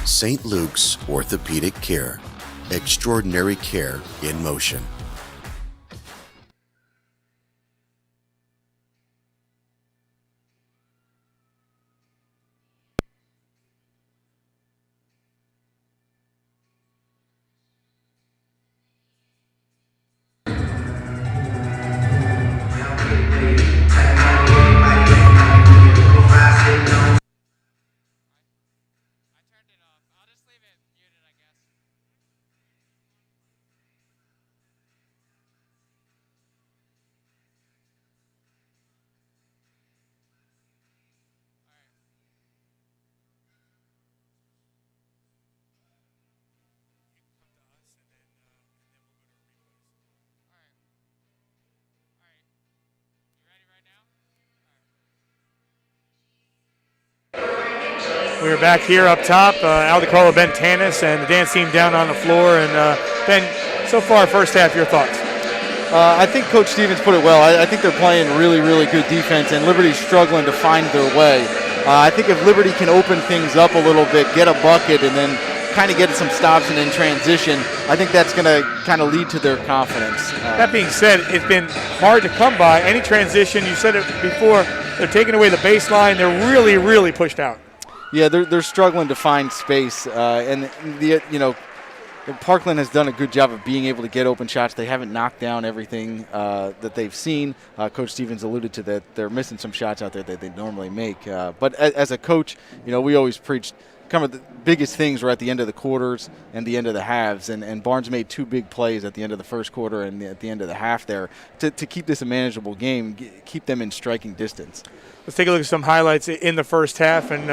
St. Luke's Orthopedic Care. Extraordinary care in motion. We're back here up top. Al DiCarlo, Ben Tanis, and the dance team down on the floor. And Ben, so far, first half, your thoughts? I think Coach Stevens put it well. I think they're playing really, really good defense, and Liberty's struggling to find their way. I think if Liberty can open things up a little bit, get a bucket, and then kind of get some stops and in transition, I think that's going to kind of lead to their confidence. That being said, it's been hard to come by. Any transition, you said it before, they're taking away the baseline. They're really, really pushed out. Yeah, they're struggling to find space, and Parkland has done a good job of being able to get open shots. They haven't knocked down everything that they've seen. Coach Stevens alluded to that they're missing some shots out there that they normally make. But as a coach, we always preached kind of the biggest things were at the end of the quarters and the end of the halves, and Barnes made two big plays at the end of the first quarter and at the end of the half there to keep this a manageable game, keep them in striking distance. Let's take a look at some highlights in the first half and,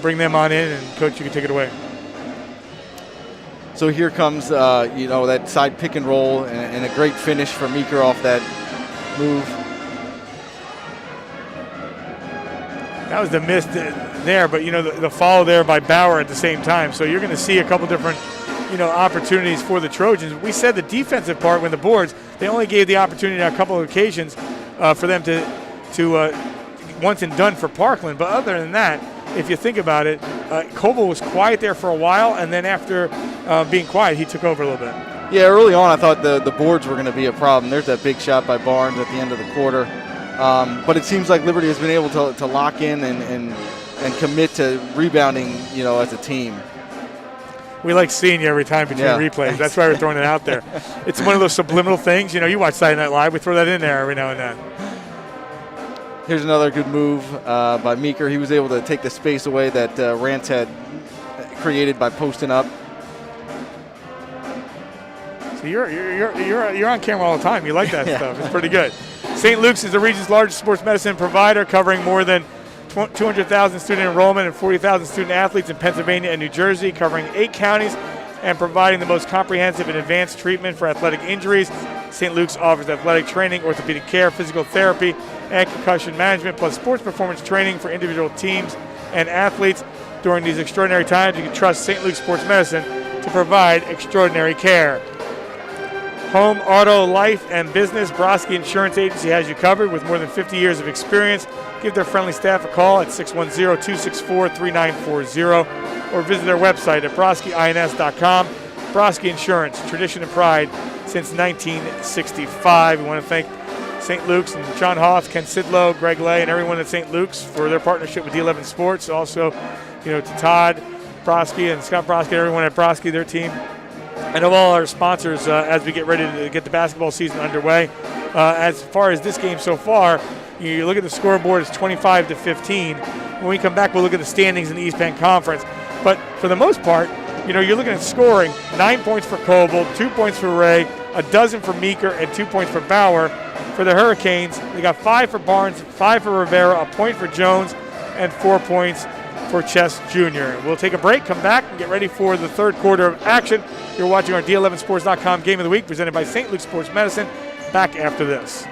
bring them on in, and Coach, you can take it away. So here comes, that side pick and roll and a great finish from Meeker off that move. That was the miss there, but, the follow there by Bauer at the same time. So you're going to see a couple different, opportunities for the Trojans. We said the defensive part when the boards, they only gave the opportunity on a couple of occasions for them to once and done for Parkland. But other than that, if you think about it, Coble was quiet there for a while, and then after being quiet, he took over a little bit. Yeah, early on I thought the boards were going to be a problem. There's that big shot by Barnes at the end of the quarter. But it seems like Liberty has been able to lock in and commit to rebounding, as a team. We like seeing you every time between replays. That's why we're throwing it out there. It's one of those subliminal things. You watch Saturday Night Live. We throw that in there every now and then. Here's another good move by Meeker. He was able to take the space away that Rance had created by posting up. So you're on camera all the time. You like that stuff. It's pretty good. St. Luke's is the region's largest sports medicine provider, covering more than 200,000 student enrollment and 40,000 student athletes in Pennsylvania and New Jersey, covering 8 counties and providing the most comprehensive and advanced treatment for athletic injuries. St. Luke's offers athletic training, orthopedic care, physical therapy, and concussion management, plus sports performance training for individual teams and athletes. During these extraordinary times, you can trust St. Luke's Sports Medicine to provide extraordinary care. Home, auto, life, and business. Broski Insurance Agency has you covered with more than 50 years of experience. Give their friendly staff a call at 610-264-3940 or visit their website at broskiins.com. Broski Insurance, tradition and pride since 1965. We want to thank St. Luke's and John Hoff, Ken Sidlow, Greg Lay, and everyone at St. Luke's for their partnership with D11 Sports. Also, to Todd Broski and Scott Broski, everyone at Broski, their team, and of all our sponsors as we get ready to get the basketball season underway. As far as this game so far, you look at the scoreboard, it's 25-15. When we come back, we'll look at the standings in the East Penn Conference. But for the most part, you're looking at scoring. 9 points for Coble, 2 points for Ray, a dozen for Meeker, and 2 points for Bauer. For the Hurricanes, they got 5 for Barnes, 5 for Rivera, a point for Jones, and 4 points for Chess Jr. We'll take a break, come back, and get ready for the third quarter of action. You're watching our D11Sports.com Game of the Week presented by St. Luke's Sports Medicine. Back after this.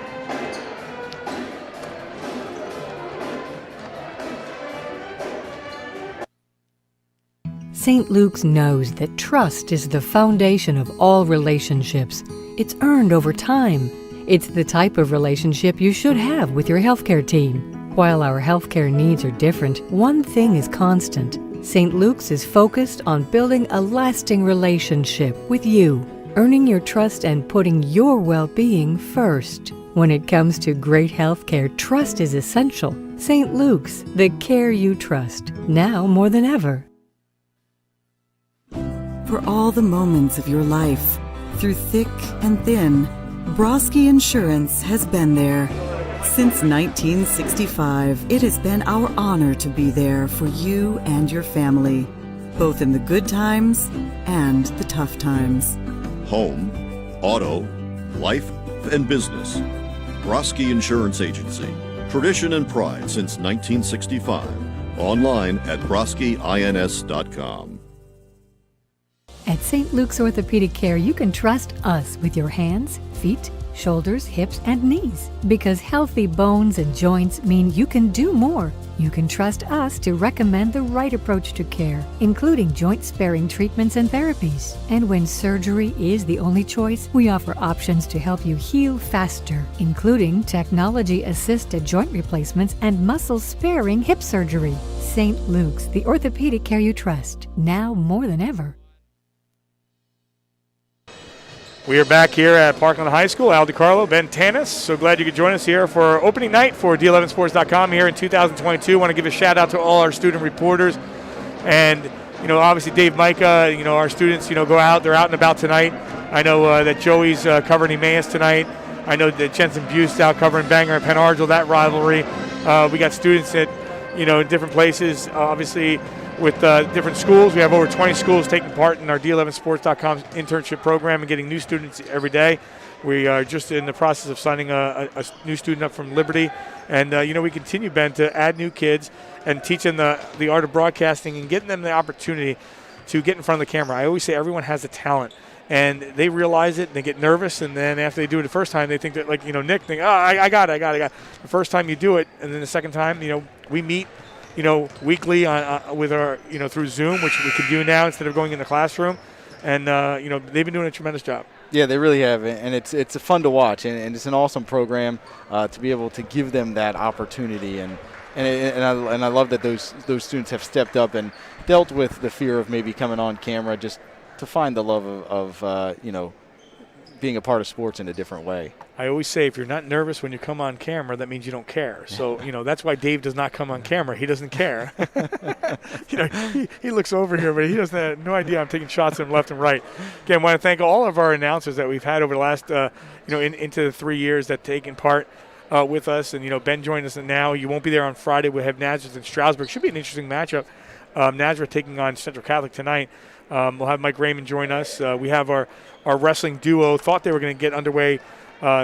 St. Luke's knows that trust is the foundation of all relationships. It's earned over time. It's the type of relationship you should have with your healthcare team. While our healthcare needs are different, one thing is constant. St. Luke's is focused on building a lasting relationship with you, earning your trust and putting your well-being first. When it comes to great healthcare, trust is essential. St. Luke's, the care you trust, now more than ever. For all the moments of your life, through thick and thin, Broski Insurance has been there. Since 1965, it has been our honor to be there for you and your family, both in the good times and the tough times. Home, auto, life, and business. Broski Insurance Agency. Tradition and pride since 1965. Online at broskiins.com. At St. Luke's Orthopedic Care, you can trust us with your hands, feet, shoulders, hips, and knees. Because healthy bones and joints mean you can do more. You can trust us to recommend the right approach to care, including joint-sparing treatments and therapies. And when surgery is the only choice, we offer options to help you heal faster, including technology-assisted joint replacements and muscle-sparing hip surgery. St. Luke's, the orthopedic care you trust, now more than ever. We are back here at Parkland High School. Al DiCarlo, Ben Tanis. So glad you could join us here for opening night for D11Sports.com here in 2022. Want to give a shout out to all our student reporters. And, obviously Dave Micah, our students, go out. They're out and about tonight. I know that Joey's covering Emmaus tonight. I know that Jensen Buste's out covering Bangor and Penn Argyl, that rivalry. We got students at, in different places, obviously, with different schools. We have over 20 schools taking part in our D11Sports.com internship program and getting new students every day. We are just in the process of signing a new student up from Liberty. And, we continue, Ben, to add new kids and teach them the art of broadcasting and getting them the opportunity to get in front of the camera. I always say everyone has a talent. And they realize it, and they get nervous, and then after they do it the first time, they think that, Nick, I got it. The first time you do it, and then the second time, we meet, weekly with our, through Zoom, which we can do now instead of going in the classroom. And, they've been doing a tremendous job. Yeah, they really have, and it's fun to watch, and it's an awesome program to be able to give them that opportunity. And I love that those students have stepped up and dealt with the fear of maybe coming on camera just to find the love of being a part of sports in a different way. I always say if you're not nervous when you come on camera, that means you don't care. So, that's why Dave does not come on camera. He doesn't care. He looks over here, but he doesn't have no idea I'm taking shots at him left and right. Again, I want to thank all of our announcers that we've had over the last, into the 3 years that taken part with us. And, Ben joined us now. You won't be there on Friday. We have Nazareth and Stroudsburg. Should be an interesting matchup. Nazareth taking on Central Catholic tonight. We'll have Mike Raymond join us. We have our wrestling duo. Thought they were going to get underway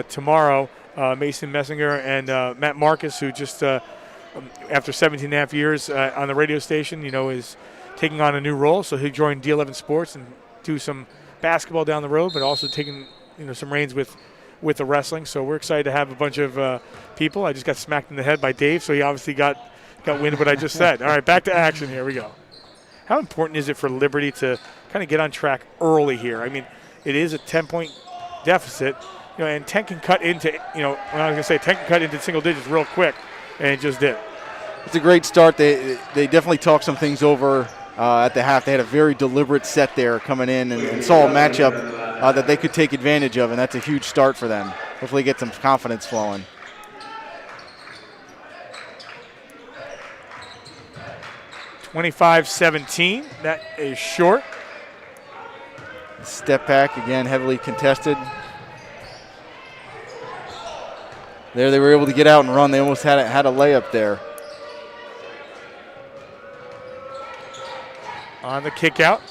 tomorrow. Mason Messinger and Matt Marcus, who just, after 17 and a half years on the radio station, is taking on a new role. So he'll join D11 Sports and do some basketball down the road, but also taking some reins with the wrestling. So we're excited to have a bunch of people. I just got smacked in the head by Dave, so he obviously got wind of what I just said. All right, back to action. Here we go. How important is it for Liberty to kind of get on track early here? I mean, it is a 10-point deficit. And 10 can cut into, when I was going to say 10 can cut into single digits real quick, and it just did. It's a great start. They definitely talked some things over at the half. They had a very deliberate set there coming in and saw a matchup that they could take advantage of, and that's a huge start for them. Hopefully get some confidence flowing. (25-17). That is short. Step back, again, heavily contested. There they were able to get out and run. They almost had a layup there. On the kick out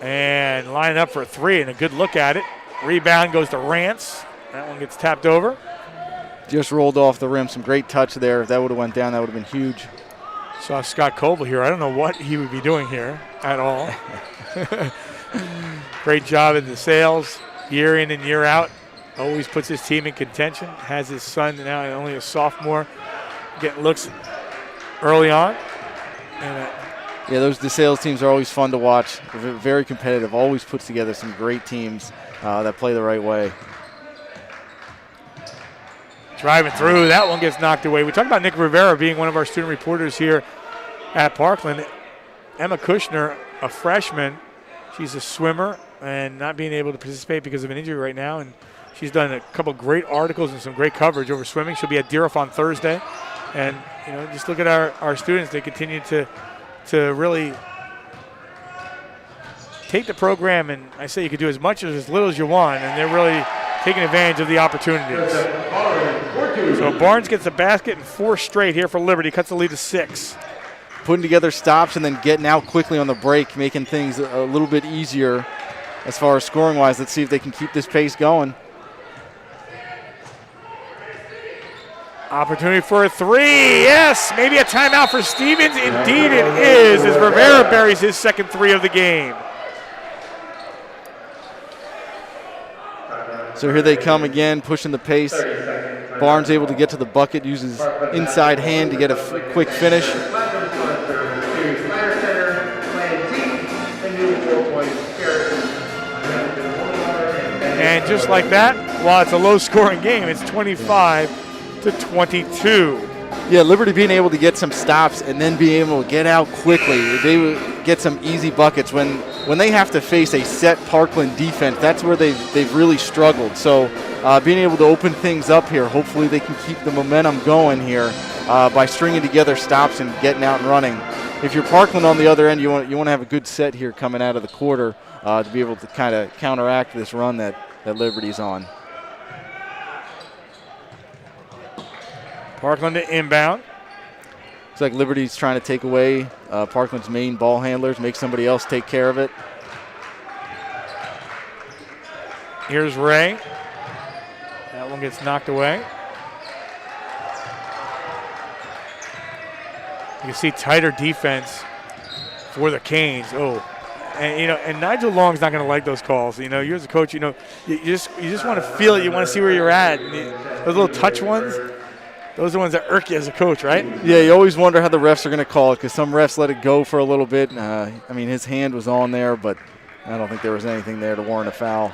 and lining up for a three, and a good look at it. Rebound goes to Rance. That one gets tapped over. Just rolled off the rim. Some great touch there. If that would have went down, that would have been huge. Saw Scott Coble here. I don't know what he would be doing here at all. Great job in the sales, year in and year out. Always puts his team in contention. Has his son now only a sophomore getting looks early on. And yeah, those DeSales teams are always fun to watch. They're very competitive. Always puts together some great teams that play the right way. Driving through, that one gets knocked away. We talked about Nick Rivera being one of our student reporters here at Parkland. Emma Kushner, a freshman, she's a swimmer and not being able to participate because of an injury right now. And she's done a couple great articles and some great coverage over swimming. She'll be at Deer on Thursday. And, just look at our students. They continue to really take the program, and I say you could do as much or as little as you want, and they're really taking advantage of the opportunities. So Barnes gets a basket and 4 straight here for Liberty, cuts the lead to 6. Putting together stops and then getting out quickly on the break, making things a little bit easier as far as scoring-wise. Let's see if they can keep this pace going. Opportunity for a 3, yes, maybe a timeout for Stevens. Indeed it is, as Rivera buries his second 3 of the game. So here they come again, pushing the pace. Barnes able to get to the bucket, uses inside hand to get a quick finish. And just like that, while it's a low-scoring game, it's 25-22. Yeah, Liberty being able to get some stops and then being able to get out quickly. They would get some easy buckets. When they have to face a set Parkland defense, that's where they've really struggled. So being able to open things up here, hopefully they can keep the momentum going here by stringing together stops and getting out and running. If you're Parkland on the other end, you want to have a good set here coming out of the quarter to be able to kind of counteract this run that Liberty's on. Parkland to inbound. Looks like Liberty's trying to take away Parkland's main ball handlers, make somebody else take care of it. Here's Ray. That one gets knocked away. You can see tighter defense for the Canes. Oh, and Nigel Long's not going to like those calls. You as a coach, you just want to feel it. You want to see where you're at. Those little touch ones. Those are the ones that irk you as a coach, right? Yeah, you always wonder how the refs are going to call it because some refs let it go for a little bit. His hand was on there, but I don't think there was anything there to warrant a foul.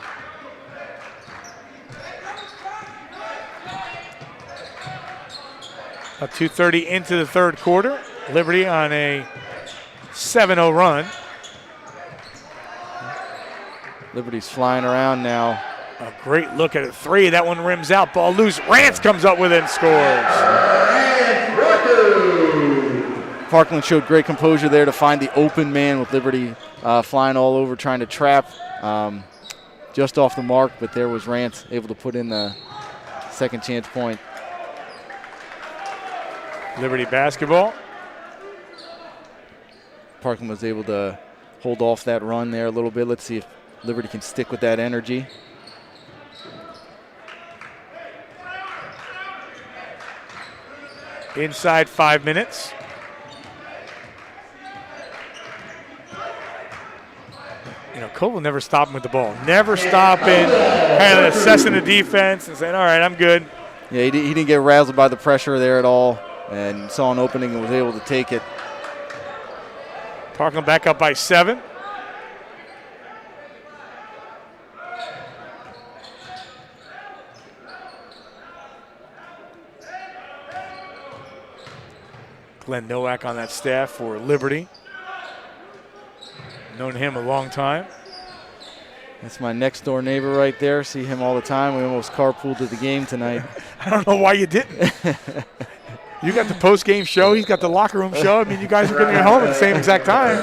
About 2:30 into the third quarter. Liberty on a 7-0 run. Liberty's flying around now. A great look at a 3. That one rims out. Ball loose. Rance comes up with it and scores. Parkland showed great composure there to find the open man with Liberty flying all over trying to trap just off the mark, but there was Rance able to put in the second chance point. Liberty basketball. Parkland was able to hold off that run there a little bit. Let's see if Liberty can stick with that energy. Inside 5 minutes. Cole never stopping with the ball. Never stopping, kind of assessing the defense and saying, all right, I'm good. Yeah, he didn't get razzled by the pressure there at all and saw an opening and was able to take it. Parkland back up by 7. Glenn Nowak on that staff for Liberty. Known him a long time. That's my next door neighbor right there. See him all the time. We almost carpooled to the game tonight. I don't know why you didn't. You got the post-game show. He's got the locker room show. I mean, you guys are getting home at the same exact time.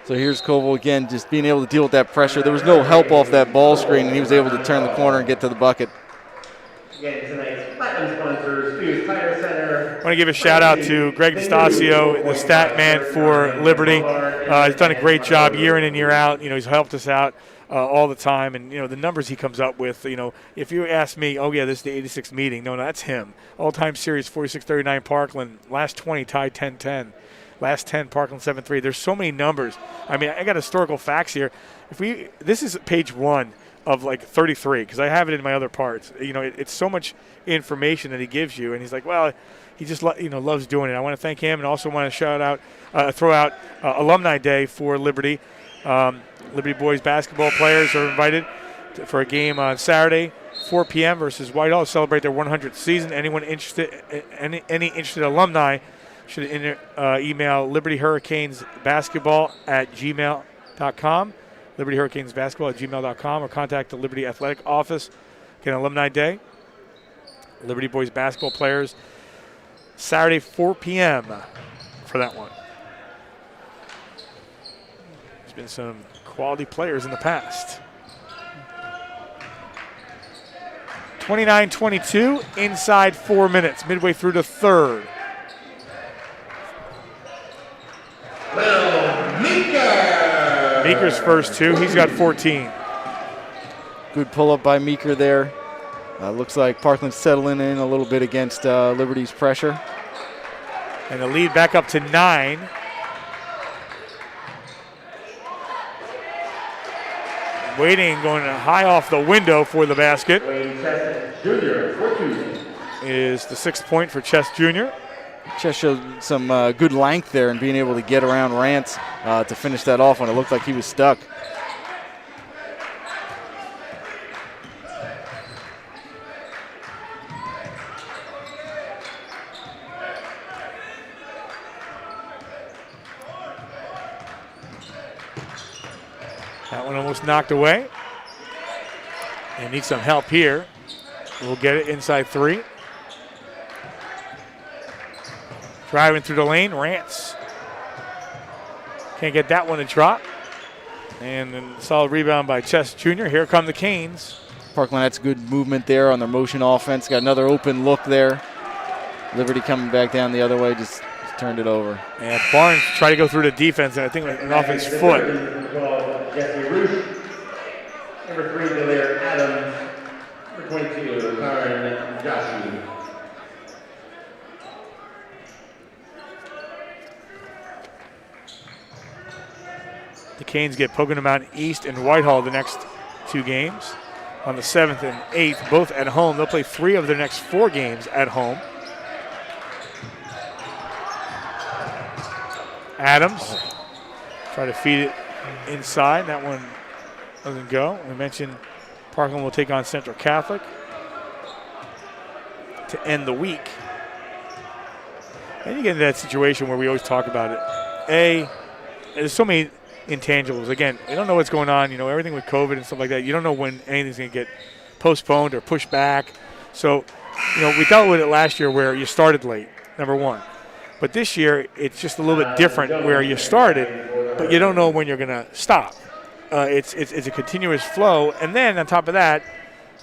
So here's Koval again, just being able to deal with that pressure. There was no help off that ball screen, and he was able to turn the corner and get to the bucket. Again, tonight's platinum sponsors, Hughes Tire Center. I want to give a shout out to Greg DeStasio, the stat man for Liberty. He's done a great job year in and year out. You know, he's helped us out all the time, and you know the numbers he comes up with. You know, if you ask me, oh yeah, this is the 86th meeting. No, that's him. All-time series 46-39 Parkland. Last 20 tied 10-10. Last 10 Parkland 7-3. There's so many numbers. I mean, I got historical facts here. This is page 1 of like 33 because I have it in my other parts. You know, it's so much information that he gives you, and he's like, well, he just loves doing it. I want to thank him, and also want to throw out Alumni Day for Liberty. Liberty boys basketball players are invited for a game on Saturday, 4 p.m. versus Whitehall to celebrate their 100th season. Anyone interested, any interested alumni should email libertyhurricanesbasketball@gmail.com, libertyhurricanesbasketball@gmail.com, or contact the Liberty Athletic Office. Again, Alumni Day, Liberty boys basketball players, Saturday, 4 p.m. for that one. There's been some quality players in the past. 29-22, inside 4 minutes, midway through the third. Meeker's first 2. He's got 14. Good pull-up by Meeker there. Looks like Parkland's settling in a little bit against Liberty's pressure. And the lead back up to 9. Waiting, going high off the window for the basket. Is the 6th point for Chess Jr. Chess showed some good length there and being able to get around Rance to finish that off when it looked like he was stuck. That one almost knocked away. They need some help here. We'll get it inside 3. Driving through the lane, Rance. Can't get that one to drop. And then solid rebound by Chess Jr. Here come the Canes. Parkland, that's good movement there on their motion offense. Got another open look there. Liberty coming back down the other way, just turned it over. And Barnes tried to go through the defense, and I think it went off his foot. Jesse Roosh. Number 3, Delaire Adams. Number 22, Karen Joshua. The Canes get Pocono Mountain East and Whitehall the next 2 games. On the 7th and 8th, both at home. They'll play 3 of their next 4 games at home. Adams try to feed it inside. That one doesn't go. We mentioned Parkland will take on Central Catholic to end the week. And you get into that situation where we always talk about it. There's so many intangibles. Again, we don't know what's going on. You know, everything with COVID and stuff like that. You don't know when anything's going to get postponed or pushed back. So, you know, we dealt with it last year where you started late, number 1. But this year, it's just a little bit different where you started, but you don't know when you're going to stop. It's a continuous flow. And then on top of that,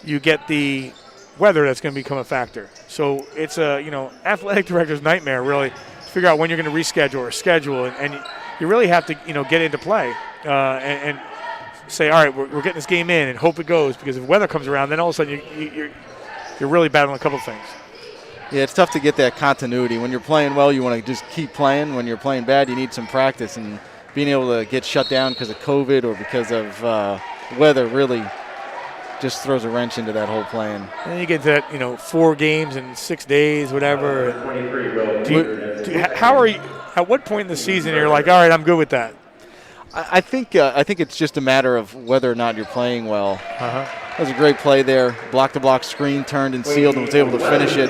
you get the weather that's going to become a factor. So it's a, athletic director's nightmare, really, to figure out when you're going to reschedule or schedule. And you really have to, get into play and say, all right, we're getting this game in and hope it goes, because if weather comes around, then all of a sudden you're really battling a couple things. Yeah, it's tough to get that continuity. When you're playing well, you want to just keep playing. When you're playing bad, you need some practice. And being able to get shut down because of COVID or because of weather really just throws a wrench into that whole plan. And then you get to that, 4 games in 6 days, whatever. How are you? At what point in the season you're like, all right, I'm good with that? I think it's just a matter of whether or not you're playing well. That was a great play there. Block-to-block screen turned and sealed and was able to finish it.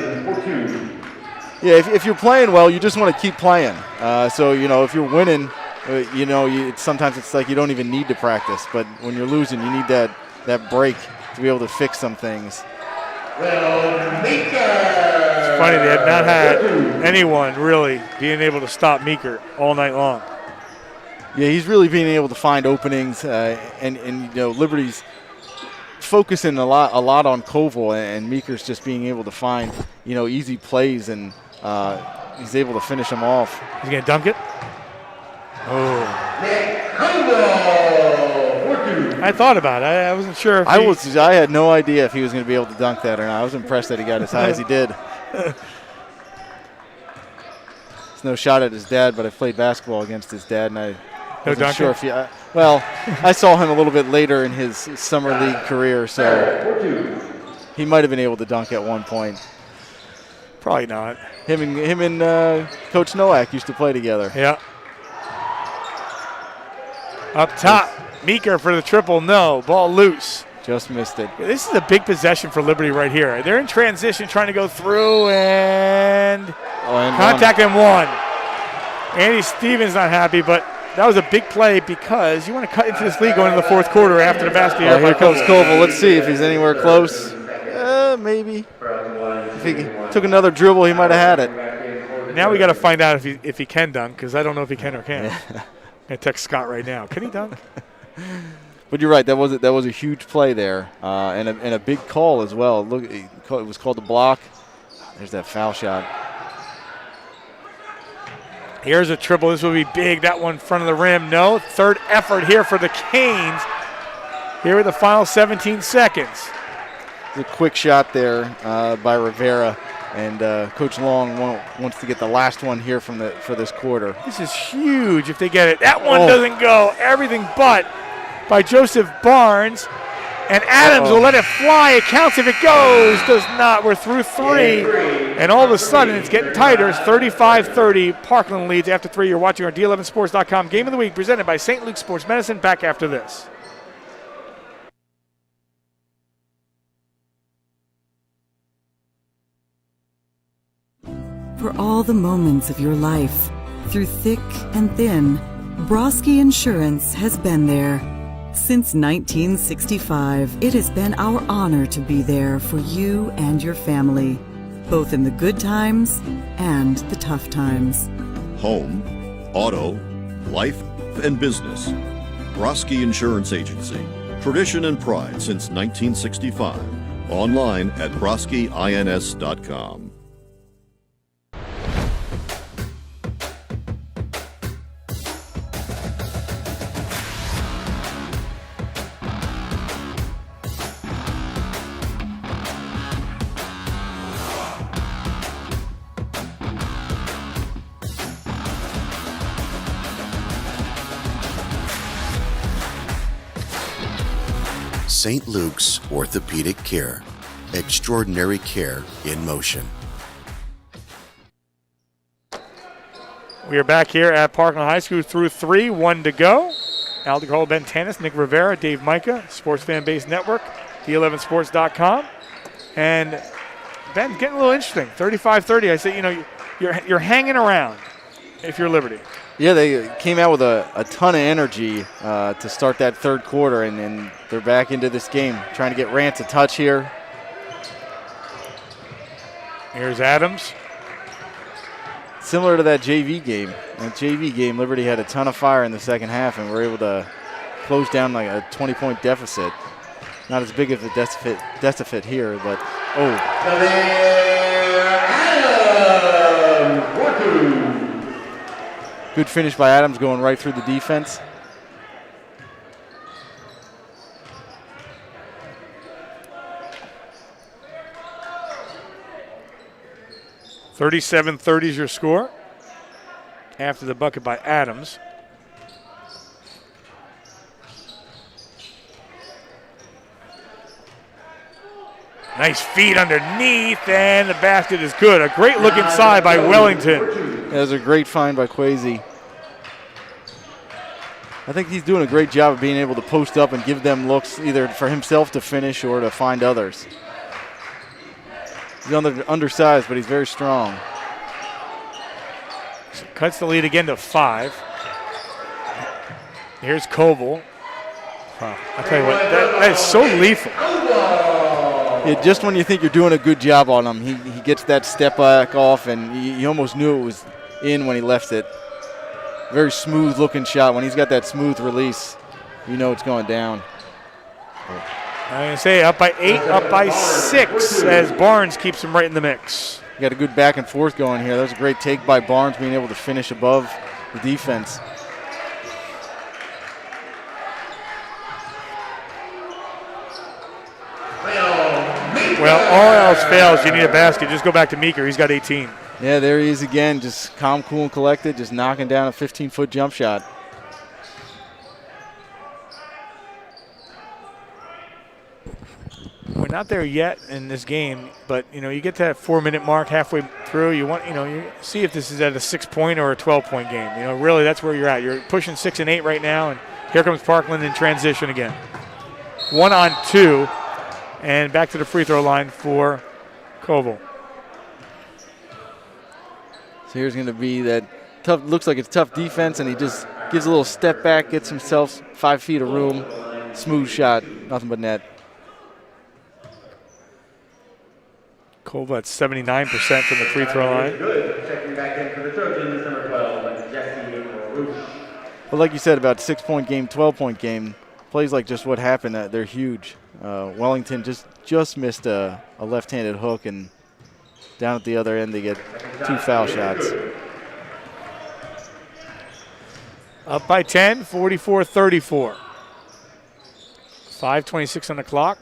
Yeah, if you're playing well, you just want to keep playing. So, if you're winning, sometimes it's like you don't even need to practice. But when you're losing, you need that break to be able to fix some things. It's funny, they have not had anyone really being able to stop Meeker all night long. Yeah, he's really being able to find openings, and Liberty's focusing a lot on Koval, and Meeker's just being able to find easy plays, and he's able to finish them off. He's gonna dunk it. Oh. I thought about it. I wasn't sure. If I had no idea if he was going to be able to dunk that or not. I was impressed that he got as high as he did. It's no shot at his dad, but I played basketball against his dad, and I wasn't sure if he. I saw him a little bit later in his summer league career, so he might have been able to dunk at one point. Probably not. Him and Coach Nowak used to play together. Yeah. Up top, Meeker for the triple, no. Ball loose. Just missed it. This is a big possession for Liberty right here. They're in transition trying to go through and contact and one. Andy Stevens not happy, but that was a big play because you want to cut into this lead going into the fourth quarter after the basket. Here comes Koval. Let's see if he's anywhere close. Maybe. If he took another dribble, he might have had it. Now we got to find out if he can dunk, because I don't know if he can or can't. I'm going to text Scott right now. Can he dunk? But you're right. That was a huge play there, and a big call as well. Look, it was called the block. There's that foul shot. Here's a triple. This will be big. That one in front of the rim. No. Third effort here for the Canes. Here are the final 17 seconds. A quick shot there by Rivera, and Coach Long wants to get the last one here for this quarter. This is huge if they get it. That one doesn't go. Everything but by Joseph Barnes. And Adams will let it fly. It counts if it goes. Does not. We're through three. And all of a sudden, it's getting tighter. It's 35-30. Parkland leads after three. You're watching our D11Sports.com Game of the Week presented by St. Luke's Sports Medicine. Back after this. For all the moments of your life, through thick and thin, Broski Insurance has been there. Since 1965, it has been our honor to be there for you and your family, both in the good times and the tough times. Home, auto, life, and business. Broski Insurance Agency. Tradition and pride since 1965. Online at broskiins.com. St. Luke's Orthopedic Care. Extraordinary care in motion. We are back here at Parkland High School through three, one to go. Aldo Cole, Ben Tanis, Nick Rivera, Dave Micah, Sports Fan Base Network, D11Sports.com. And Ben, getting a little interesting. 35-30. I say, you're hanging around if you're Liberty. Yeah, they came out with a ton of energy to start that third quarter, and they're back into this game, trying to get Rance a touch here. Here's Adams. Similar to that JV game. That JV game, Liberty had a ton of fire in the second half, and were able to close down like a 20-point deficit. Not as big of a deficit here, but good finish by Adams, going right through the defense. $37-30 is your score after the bucket by Adams. Nice feed underneath, and the basket is good. A great look inside by Wellington. That was a great find by Kwesi. I think he's doing a great job of being able to post up and give them looks either for himself to finish or to find others. He's undersized, but he's very strong. So cuts the lead again to 5. Here's Koval. Wow. I'll tell you what, that is so lethal. Yeah, just when you think you're doing a good job on him, he gets that step back off, and you almost knew it was in when he left it. Very smooth looking shot. When he's got that smooth release, you know it's going down. I'm going to say up by 8, up by 6 as Barnes keeps him right in the mix. You got a good back and forth going here. That was a great take by Barnes, being able to finish above the defense. Well, all else fails, you need a basket. Just go back to Meeker. He's got 18. Yeah, there he is again, just calm, cool, and collected, just knocking down a 15-foot jump shot. We're not there yet in this game, but you get to that 4-minute mark halfway through. You want you see if this is at a 6-point or a 12-point game. Really that's where you're at. You're pushing 6 and 8 right now, and here comes Parkland in transition again. 1-on-2, and back to the free throw line for Koval. So here's going to be that tough. Looks like it's tough defense, and he just gives a little step back, gets himself 5 feet of room, smooth shot, nothing but net. Koval at 79% from the free throw line. Good. Checking back in for the Trojans, number 12, Jesse Roosh. But like you said, about 6-point game, 12-point game, plays like just what happened, they're huge. Wellington just missed a left-handed hook, and down at the other end they get 2 foul shots. Up by 10, 44-34. 5:26 on the clock.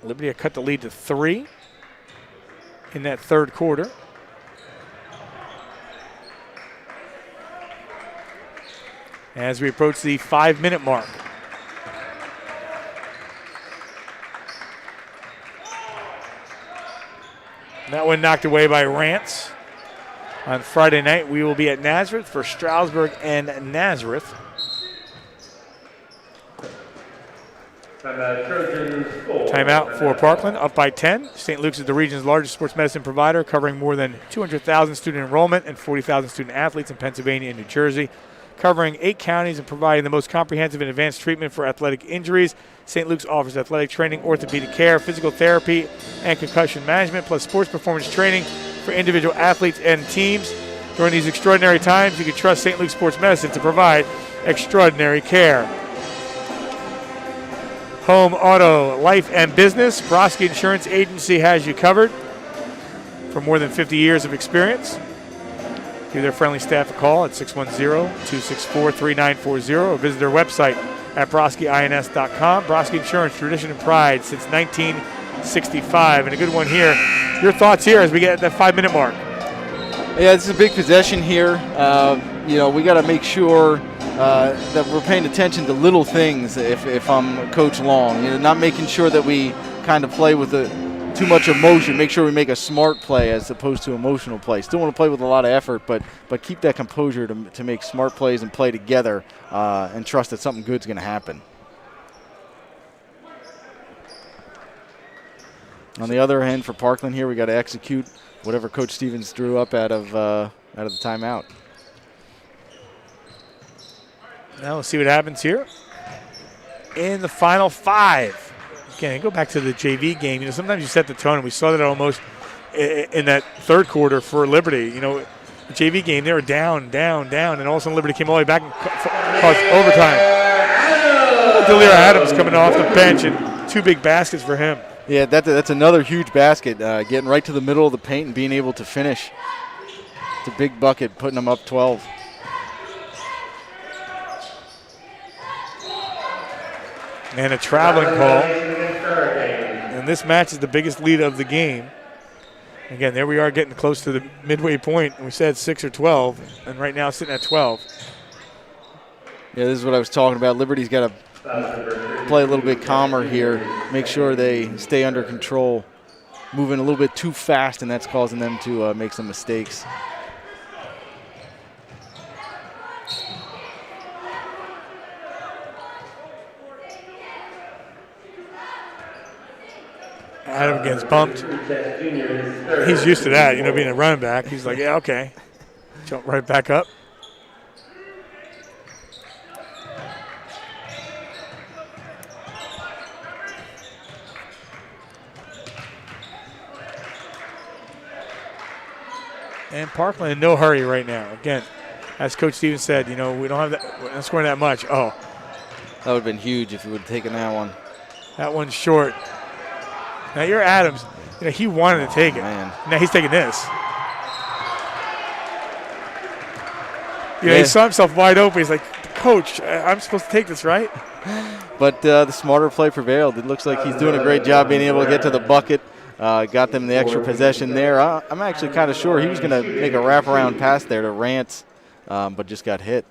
Liberty had cut the lead to 3 in that third quarter. As we approach the 5-minute mark. That one knocked away by Rance. On Friday night, we will be at Nazareth for Stroudsburg and Nazareth. Timeout for Parkland, up by 10. St. Luke's is the region's largest sports medicine provider, covering more than 200,000 student enrollment and 40,000 student athletes in Pennsylvania and New Jersey. Covering 8 counties and providing the most comprehensive and advanced treatment for athletic injuries. St. Luke's offers athletic training, orthopedic care, physical therapy, and concussion management, plus sports performance training for individual athletes and teams. During these extraordinary times, you can trust St. Luke's Sports Medicine to provide extraordinary care. Home, auto, life, and business. Broski Insurance Agency has you covered for more than 50 years of experience. Give their friendly staff a call at 610-264-3940 or visit their website at broskiins.com. Broski Insurance, tradition and pride since 1965. And a good one here. Your thoughts here as we get at that 5-minute mark. Yeah, this is a big possession here. We got to make sure that we're paying attention to little things if I'm Coach Long. Not making sure that we kind of play with too much emotion. Make sure we make a smart play as opposed to emotional play. Still want to play with a lot of effort, but keep that composure to make smart plays and play together and trust that something good's going to happen. On the other hand, for Parkland here, we got to execute whatever Coach Stevens drew up out of the timeout. Now we'll see what happens here in the final 5. Again, go back to the JV game. Sometimes you set the tone, and we saw that almost in that third quarter for Liberty. The JV game, they were down, and all of a sudden Liberty came all the way back and caused overtime. Delira Adams coming off the bench, and 2 big baskets for him. Yeah, that's another huge basket, getting right to the middle of the paint and being able to finish. It's a big bucket, putting them up 12. And a traveling call. And this match is the biggest lead of the game. Again, there we are getting close to the midway point. And we said 6 or 12, and right now sitting at 12. Yeah, this is what I was talking about. Liberty's got to play a little bit calmer here, make sure they stay under control. Moving a little bit too fast, and that's causing them to make some mistakes. Adam gets bumped. He's used to that, being a running back. He's like, yeah, okay. Jump right back up. And Parkland in no hurry right now. Again, as Coach Stevens said, we don't have that. We're not scoring that much. Oh, That would have been huge if he would have taken that one. that one's short. Now you're Adams. He wanted to take it. Man. Now he's taking this. He saw himself wide open. He's like, Coach, I'm supposed to take this, right? But the smarter play prevailed. It looks like he's doing a great job being able to get to the bucket. Got them the extra possession there. I'm actually kind of sure he was going to make a wraparound pass there to Rance, but just got hit.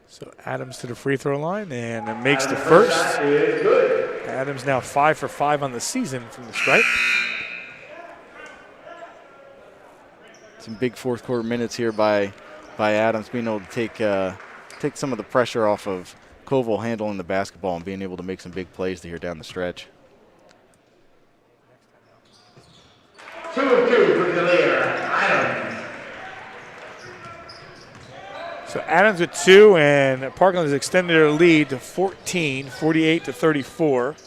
So Adams to the free throw line and makes the first. Adams now 5 for 5 on the season from the stripe. Some big fourth quarter minutes here by Adams, being able to take some of the pressure off of Koval handling the basketball and being able to make some big plays here down the stretch. 2 of 2 for the leader, Adams. So Adams with 2, and Parkland has extended their lead to 14, 48-34.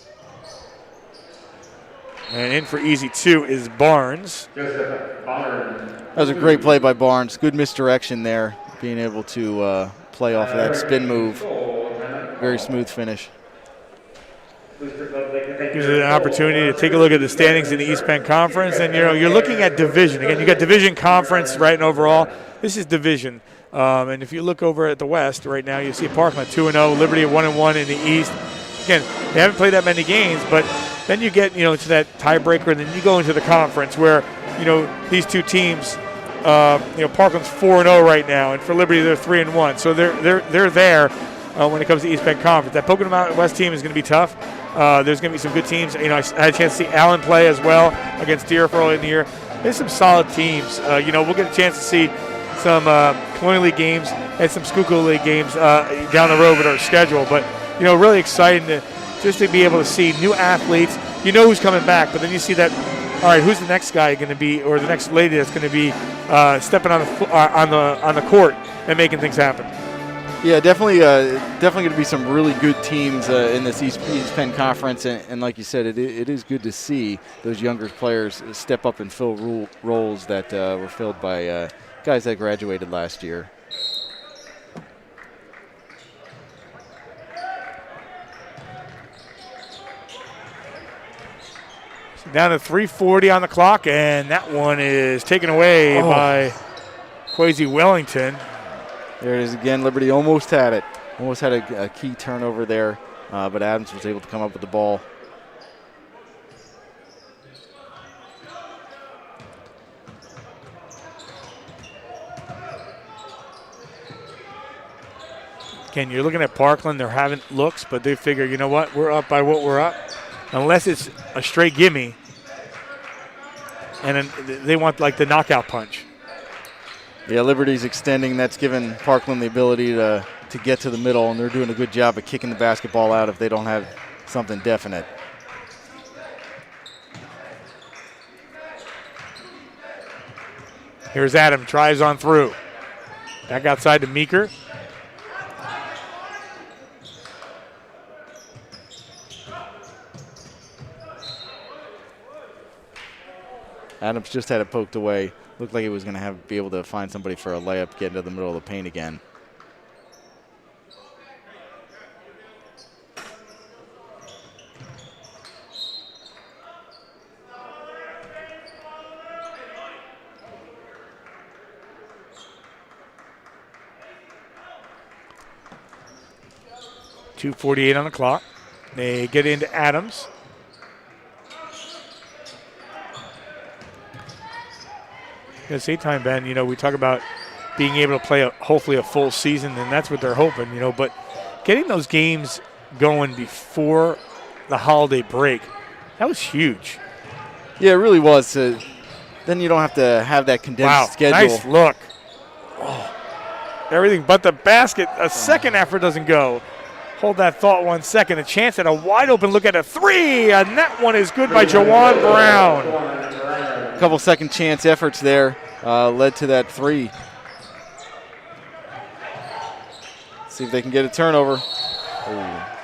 And in for easy 2 is Barnes. That was a great play by Barnes. Good misdirection there, being able to play off of that spin move. Very smooth finish. Gives it an opportunity to take a look at the standings in the East Penn Conference. And, you're looking at division. Again, you got division conference, right, and overall. This is division. And if you look over at the West right now, you see Parkland 2-0, Liberty 1-1 in the East. Again, they haven't played that many games, but then you get, to that tiebreaker, and then you go into the conference where, these two teams, Parkland's 4-0 right now, and for Liberty they're 3-1. So they're there when it comes to East Penn Conference. That Pocono Mountain West team is going to be tough. There's going to be some good teams. I had a chance to see Allen play as well against Deerfield early in the year. There's some solid teams. We'll get a chance to see some Colonial League games and some Schuylkill League games down the road with our schedule. But, really exciting to be able to see new athletes. You know who's coming back, but then you see that, all right, who's the next guy going to be, or the next lady that's going to be stepping on the court and making things happen. Yeah, definitely going to be some really good teams in this East Penn Conference, and like you said, it is good to see those younger players step up and fill roles that were filled by guys that graduated last year. So down to 3:40 on the clock, and that one is taken away by Kwesi Wellington. There it is again. Liberty almost had it. Almost had a key turnover there, but Adams was able to come up with the ball. Again, you're looking at Parkland. They're having looks, but they figure, you know what, we're up by what we're up. Unless it's a straight gimme, and then they want like the knockout punch. Yeah, Liberty's extending. That's given Parkland the ability to get to the middle, and they're doing a good job of kicking the basketball out if they don't have something definite. Here's Adam, drives on through. Back outside to Meeker. Adams just had it poked away. Looked like he was going to be able to find somebody for a layup, get into the middle of the paint again. .248 on the clock. They get into Adams. At the same time, Ben, we talk about being able to play hopefully a full season, and that's what they're hoping, but getting those games going before the holiday break, that was huge. Yeah, it really was. Then you don't have to have that condensed schedule. Nice look. Oh, everything but the basket. A second effort doesn't go. Hold that thought 1 second. A chance at a wide open look at a three, and that one is good by Jawan Brown. couple second chance efforts there led to that 3. See if they can get a turnover. Oh.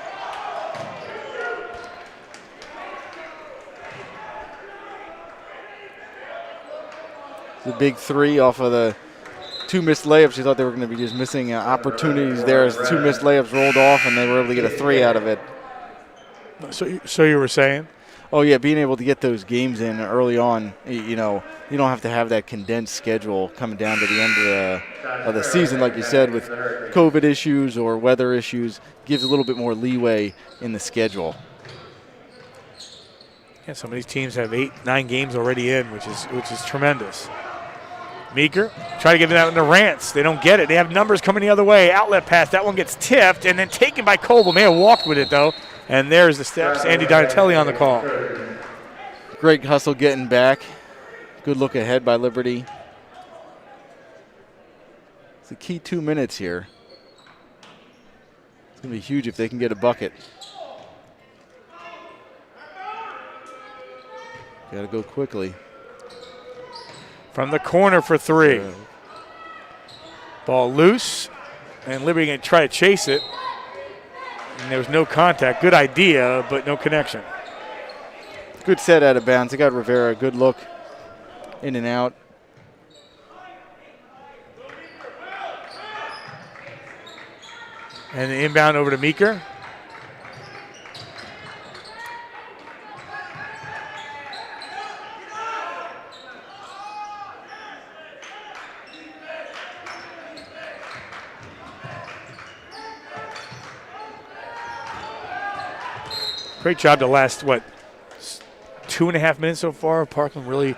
The big 3 off of the 2 missed layups. You thought they were going to be just missing opportunities there as 2 missed layups rolled off, and they were able to get a 3 out of it. So you were saying? Oh, yeah, being able to get those games in early on, you know, you don't have to have that condensed schedule coming down to the end of the season, like you said, with COVID issues or weather issues. Gives a little bit more leeway in the schedule. Yeah, some of these teams have 8, 9 games already in, which is tremendous. Meeker, try to give that one to Rance. They don't get it. They have numbers coming the other way. Outlet pass. That one gets tipped and then taken by Coble. May have walked with it, though. And there's the steps. Andy Donatelli on the call. Great hustle getting back. Good look ahead by Liberty. It's the key 2 minutes here. It's going to be huge if they can get a bucket. Got to go quickly. From the corner for 3. Ball loose, and Liberty going to try to chase it. And there was no contact. Good idea, but no connection. Good set out of bounds. They got Rivera. Good look in and out. And the inbound over to Meeker. Great job the last, 2.5 minutes so far. Parkland really,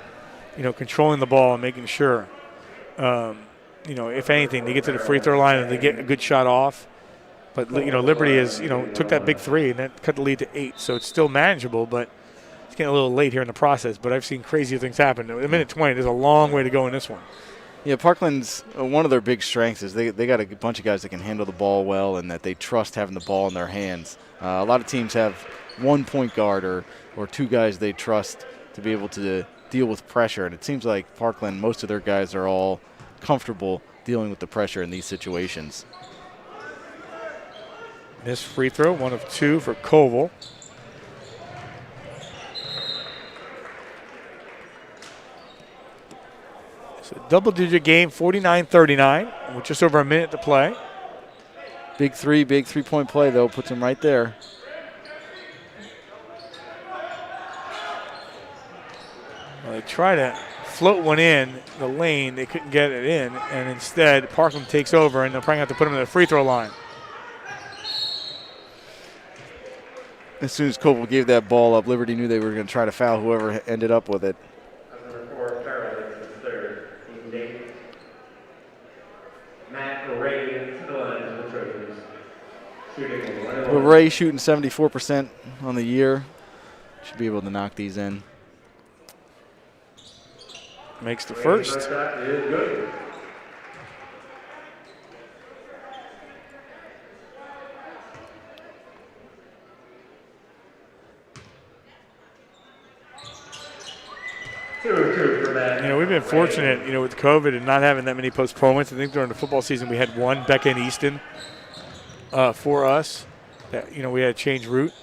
controlling the ball and making sure, if anything, they get to the free throw line and they get a good shot off. But, Liberty is, took that big 3 and that cut the lead to 8. So it's still manageable, but it's getting a little late here in the process. But I've seen crazier things happen. A minute 20, there's a long way to go in this one. Yeah, Parkland's one of their big strengths is they got a bunch of guys that can handle the ball well and that they trust having the ball in their hands. A lot of teams have 1 point guard or 2 guys they trust to be able to deal with pressure. And it seems like Parkland, most of their guys are all comfortable dealing with the pressure in these situations. Missed free throw, 1 of 2 for Koval. It's a double-digit game, 49-39, with just over a minute to play. Big 3-point play, though, puts him right there. Well, they try to float one in the lane. They couldn't get it in, and instead Parkland takes over, and they'll probably have to put him in the free throw line. As soon as Koval gave that ball up, Liberty knew they were going to try to foul whoever ended up with it. Number 4, Parkland, is third. Team Davis. Matt Ray to the line of the Trojans. Ray shooting 74% on the year. Should be able to knock these in. Makes the first. Shot is good. We've been fortunate, with COVID and not having that many postponements. I think during the football season we had 1, Becca and Easton, for us. That we had to change route.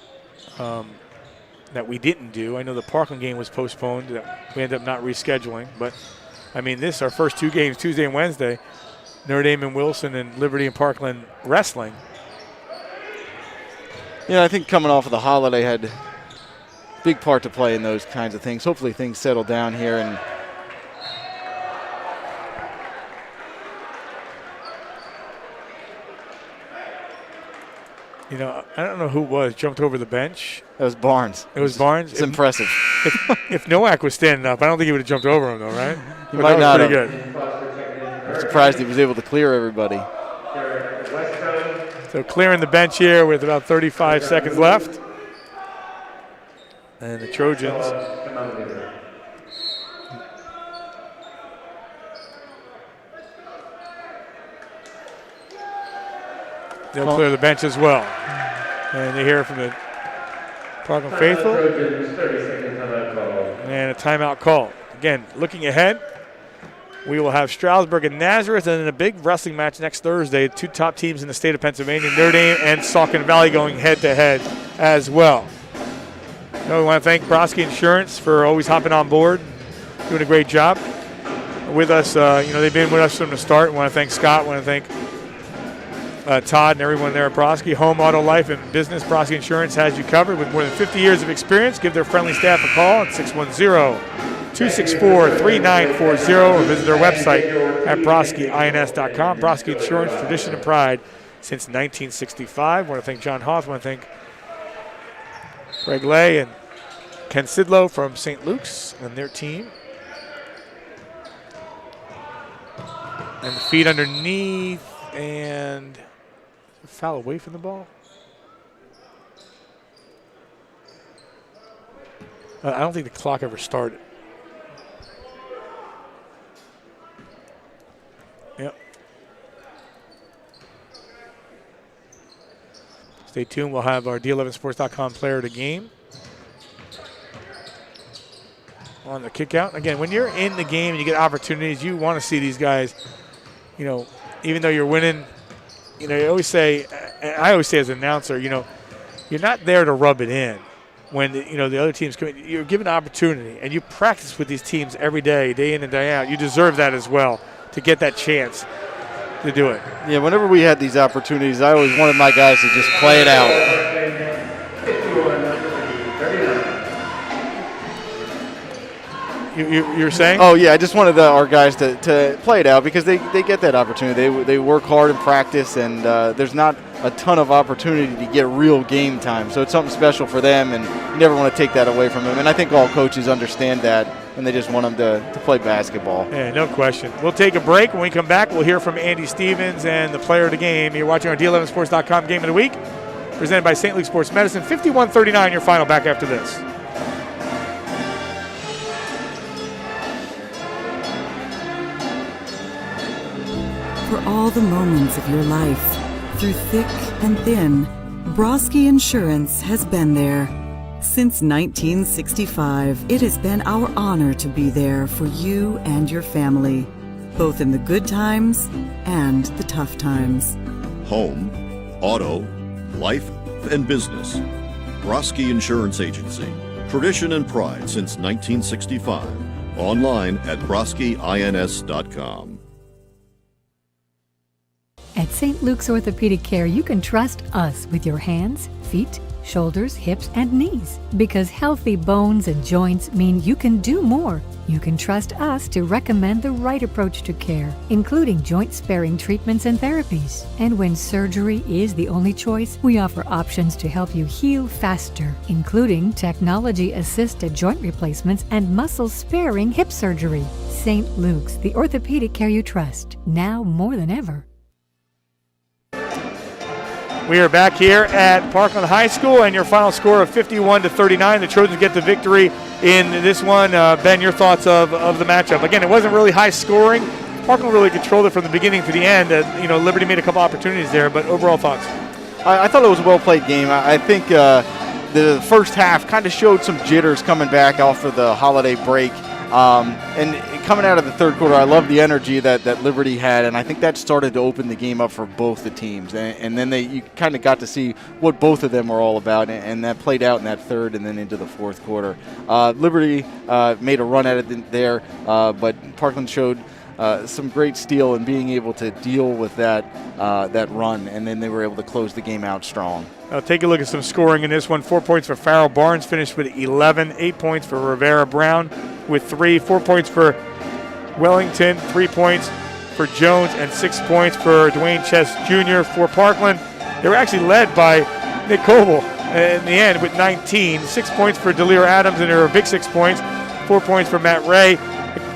That we didn't do. I know the Parkland game was postponed. That we ended up not rescheduling. But, this our first 2 games, Tuesday and Wednesday, Notre Dame and Wilson and Liberty and Parkland wrestling. Yeah, I think coming off of the holiday had a big part to play in those kinds of things. Hopefully things settle down here. And I don't know who jumped over the bench. That was Barnes. It was Barnes? It's impressive. If Nowak was standing up, I don't think he would have jumped over him, though, right? He might not have. Good. I'm surprised he was able to clear everybody. So clearing the bench here with about 35 seconds left. And the Trojans they'll clear the bench as well. And they hear from the Parkland faithful. And a timeout call. again, looking ahead, we will have Stroudsburg and Nazareth, and then a big wrestling match next Thursday. Two top teams in the state of Pennsylvania, Notre Dame and Saucon Valley, going head-to-head as well. We want to thank Broski Insurance for always hopping on board, doing a great job with us. They've been with us from the start. We want to thank Scott. We want to thank Todd and everyone there at Broski. Home, auto, life, and business. Broski Insurance has you covered with more than 50 years of experience. Give their friendly staff a call at 610-264-3940 or visit their website at broskiins.com. Broski Insurance, tradition and pride since 1965. I want to thank John Hoth. I want to thank Greg Lay and Ken Sidlow from St. Luke's and their team. And the feed underneath, and foul away from the ball. I don't think the clock ever started. Yep. Stay tuned. We'll have our D11sports.com player of the game on the kick out. Again, when you're in the game and you get opportunities, you want to see these guys, even though you're winning, you always say, I always say as an announcer, you're not there to rub it in. When the other teams come in, you're given an opportunity, and you practice with these teams every day, day in and day out. You deserve that as well, to get that chance to do it. Yeah, whenever we had these opportunities, I always wanted my guys to just play it out. You're saying? Oh, yeah, I just wanted our guys to play it out because they get that opportunity. They work hard in practice, and there's not a ton of opportunity to get real game time. So it's something special for them, and you never want to take that away from them. And I think all coaches understand that, and they just want them to play basketball. Yeah, no question. We'll take a break. When we come back, we'll hear from Andy Stevens and the player of the game. You're watching our D11sports.com Game of the Week, presented by St. Luke Sports Medicine. 51-39, your final. Back after this. For all the moments of your life, through thick and thin, Broski Insurance has been there. Since 1965, it has been our honor to be there for you and your family, both in the good times and the tough times. Home, auto, life, and business. Broski Insurance Agency. Tradition and pride since 1965. Online at broskiins.com. At St. Luke's Orthopedic Care, you can trust us with your hands, feet, shoulders, hips, and knees. Because healthy bones and joints mean you can do more. You can trust us to recommend the right approach to care, including joint-sparing treatments and therapies. And when surgery is the only choice, we offer options to help you heal faster, including technology-assisted joint replacements and muscle-sparing hip surgery. St. Luke's, the orthopedic care you trust, now more than ever. We are back here at Parkland High School, and your final score of 51-39. The Trojans get the victory in this one. Ben, your thoughts of the matchup? Again, it wasn't really high scoring. Parkland really controlled it from the beginning to the end. Liberty made a couple opportunities there, but overall thoughts? I thought it was a well-played game. I think the first half kind of showed some jitters coming back off of the holiday break. And coming out of the third quarter, I love the energy that Liberty had, and I think that started to open the game up for both the teams. And then you kind of got to see what both of them were all about, and that played out in that third and then into the fourth quarter. Liberty made a run at it there, but Parkland showed some great steel and being able to deal with that run, and then they were able to close the game out strong. Take a look at some scoring in this one. 4 points for Farrell Barnes, finished with 11. 8 points for Rivera Brown with 3. 4 points for Wellington. 3 points for Jones, and 6 points for Dwayne Chess Jr. for Parkland. They were actually led by Nick Coble in the end with 19. 6 points for Delir Adams, and there were a big 6 points. 4 points for Matt Ray.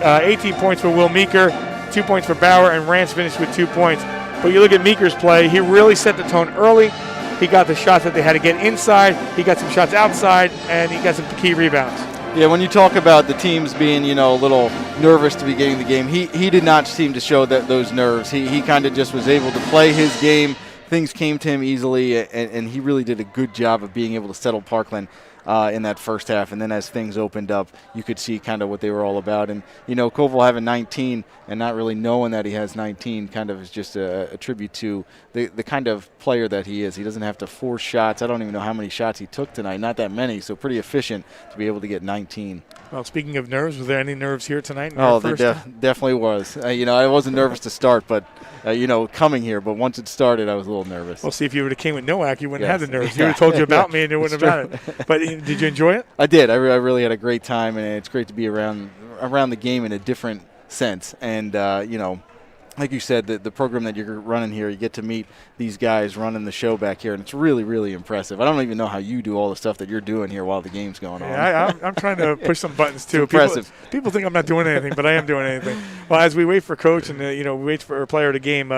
18 points for Will Meeker. 2 points for Bauer, and Rance finished with 2 points. But you look at Meeker's play, he really set the tone early. He got the shots that they had to get inside. He got some shots outside, and he got some key rebounds. Yeah, when you talk about the teams being, a little nervous to be getting the game, he did not seem to show those nerves. He kind of just was able to play his game. Things came to him easily, and he really did a good job of being able to settle Parkland. in that first half. And then as things opened up, you could see kind of what they were all about. And, Koval having 19 and not really knowing that he has 19 kind of is just a tribute to the kind of player that he is. He doesn't have to force shots. I don't even know how many shots he took tonight. Not that many, so pretty efficient to be able to get 19. Well, speaking of nerves, was there any nerves here tonight? There definitely was. I wasn't nervous to start, but, coming here. But once it started, I was a little nervous. Well, see, if you would have came with Nowak, you wouldn't have the nerves. He would have told you about me and you wouldn't have had it. But did you enjoy it? I did. I really had a great time, and it's great to be around the game in a different sense. And, like you said, the program that you're running here, you get to meet these guys running the show back here, and it's really, really impressive. I don't even know how you do all the stuff that you're doing here while the game's going on. Yeah, I'm trying to push some buttons, too. Impressive. People think I'm not doing anything, but I am doing anything. Well, as we wait for Coach and, we wait for a player to game,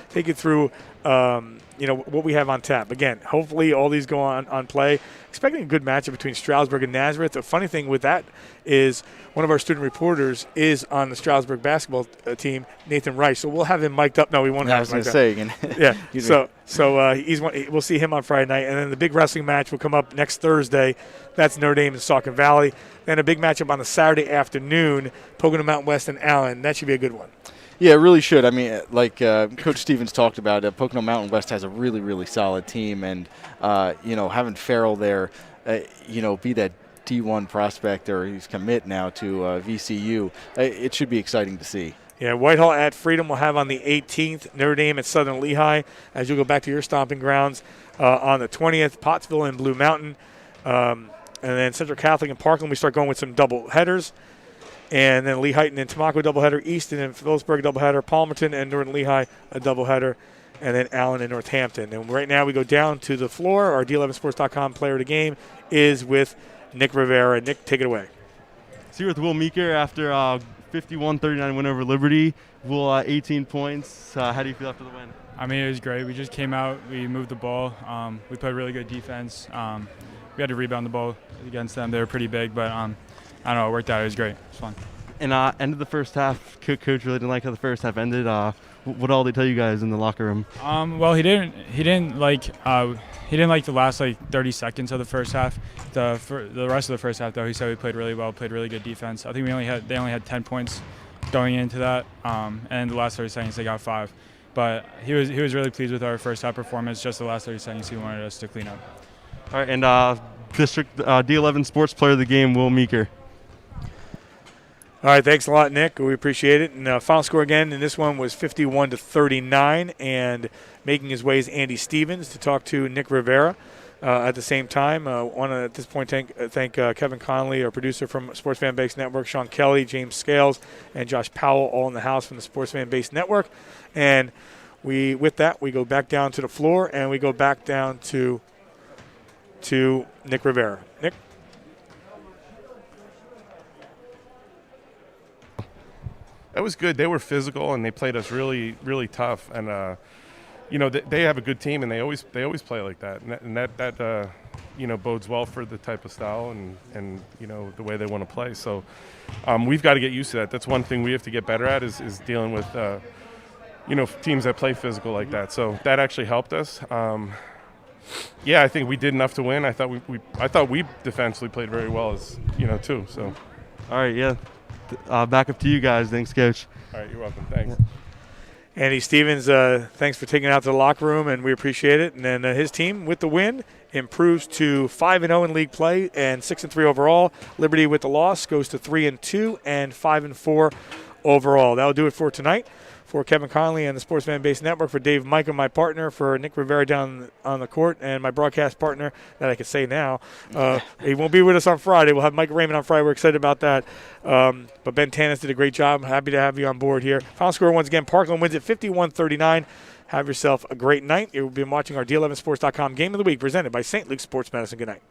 take it through what we have on tap. Again, hopefully all these go on play. Expecting a good matchup between Stroudsburg and Nazareth. The funny thing with that is one of our student reporters is on the Stroudsburg basketball team, Nathan Rice. So we'll have him mic'd up. No, we won't have him mic'd up. I was going to say again. Yeah. So we'll see him on Friday night. And then the big wrestling match will come up next Thursday. That's Notre Dame and Saucon Valley. Then a big matchup on the Saturday afternoon, Pocono Mountain West and Allen. That should be a good one. Yeah, it really should. I mean, like Coach Stevens talked about, Pocono Mountain West has a really, really solid team. And, having Farrell there, be that D1 prospect, or he's commit now to VCU, it should be exciting to see. Yeah, Whitehall at Freedom will have on the 18th, Notre Dame at Southern Lehigh, as you go back to your stomping grounds on the 20th, Pottsville and Blue Mountain. And then Central Catholic and Parkland, we start going with some double headers. And then Lehighton and Tamako doubleheader, Easton and Phillipsburg doubleheader, Palmerton and Northern Lehigh a doubleheader, and then Allen and Northampton. And right now we go down to the floor. Our D11sports.com player of the game is with Nick Rivera. Nick, take it away. So you're with Will Meeker after 51-39 win over Liberty. Will, 18 points. How do you feel after the win? I mean, it was great. We just came out. We moved the ball. We played really good defense. We had to rebound the ball against them. They were pretty big, but I don't know, it worked out. It was great. It was fun. And end of the first half, Coach really didn't like how the first half ended. What all did they tell you guys in the locker room? Well, he didn't like the last 30 seconds of the first half. The rest of the first half, though, he said we played really well, played really good defense. I think they only had 10 points going into that, and the last 30 seconds they got 5. But he was really pleased with our first half performance. Just the last 30 seconds, he wanted us to clean up. All right, and District D11 Sports Player of the Game, Will Meeker. All right, thanks a lot, Nick. We appreciate it. And final score again, and this one was 51-39. And making his way is Andy Stevens to talk to Nick Rivera. At the same time, I want to at this point thank Kevin Conley, our producer from Sports Fan Base Network, Sean Kelly, James Scales, and Josh Powell, all in the house from the Sports Fan Base Network. And with that, we go back down to the floor, and we go back down to Nick Rivera. Nick? That was good. They were physical and they played us really, really tough. And they have a good team and they always play like that. And that bodes well for the type of style and the way they want to play. So we've got to get used to that. That's one thing we have to get better at is dealing with teams that play physical like that. So that actually helped us. I think we did enough to win. I thought we defensively played very well too. So all right, yeah. Back up to you guys. Thanks, Coach. All right, you're welcome. Thanks. Andy Stevens, thanks for taking it out to the locker room, and we appreciate it. And then his team, with the win, improves to 5-0 in league play and 6-3 overall. Liberty, with the loss, goes to 3-2 and 5-4 overall. That'll do it for tonight. For Kevin Conley and the Sports Fan Base Network, for Dave Micah, my partner, for Nick Rivera down on the court, and my broadcast partner that I can say now. He won't be with us on Friday. We'll have Mike Raymond on Friday. We're excited about that. But Ben Tanis did a great job. Happy to have you on board here. Final score, once again, Parkland wins at 51-39. Have yourself a great night. You've been watching our D11sports.com Game of the Week presented by St. Luke's Sports Medicine. Good night.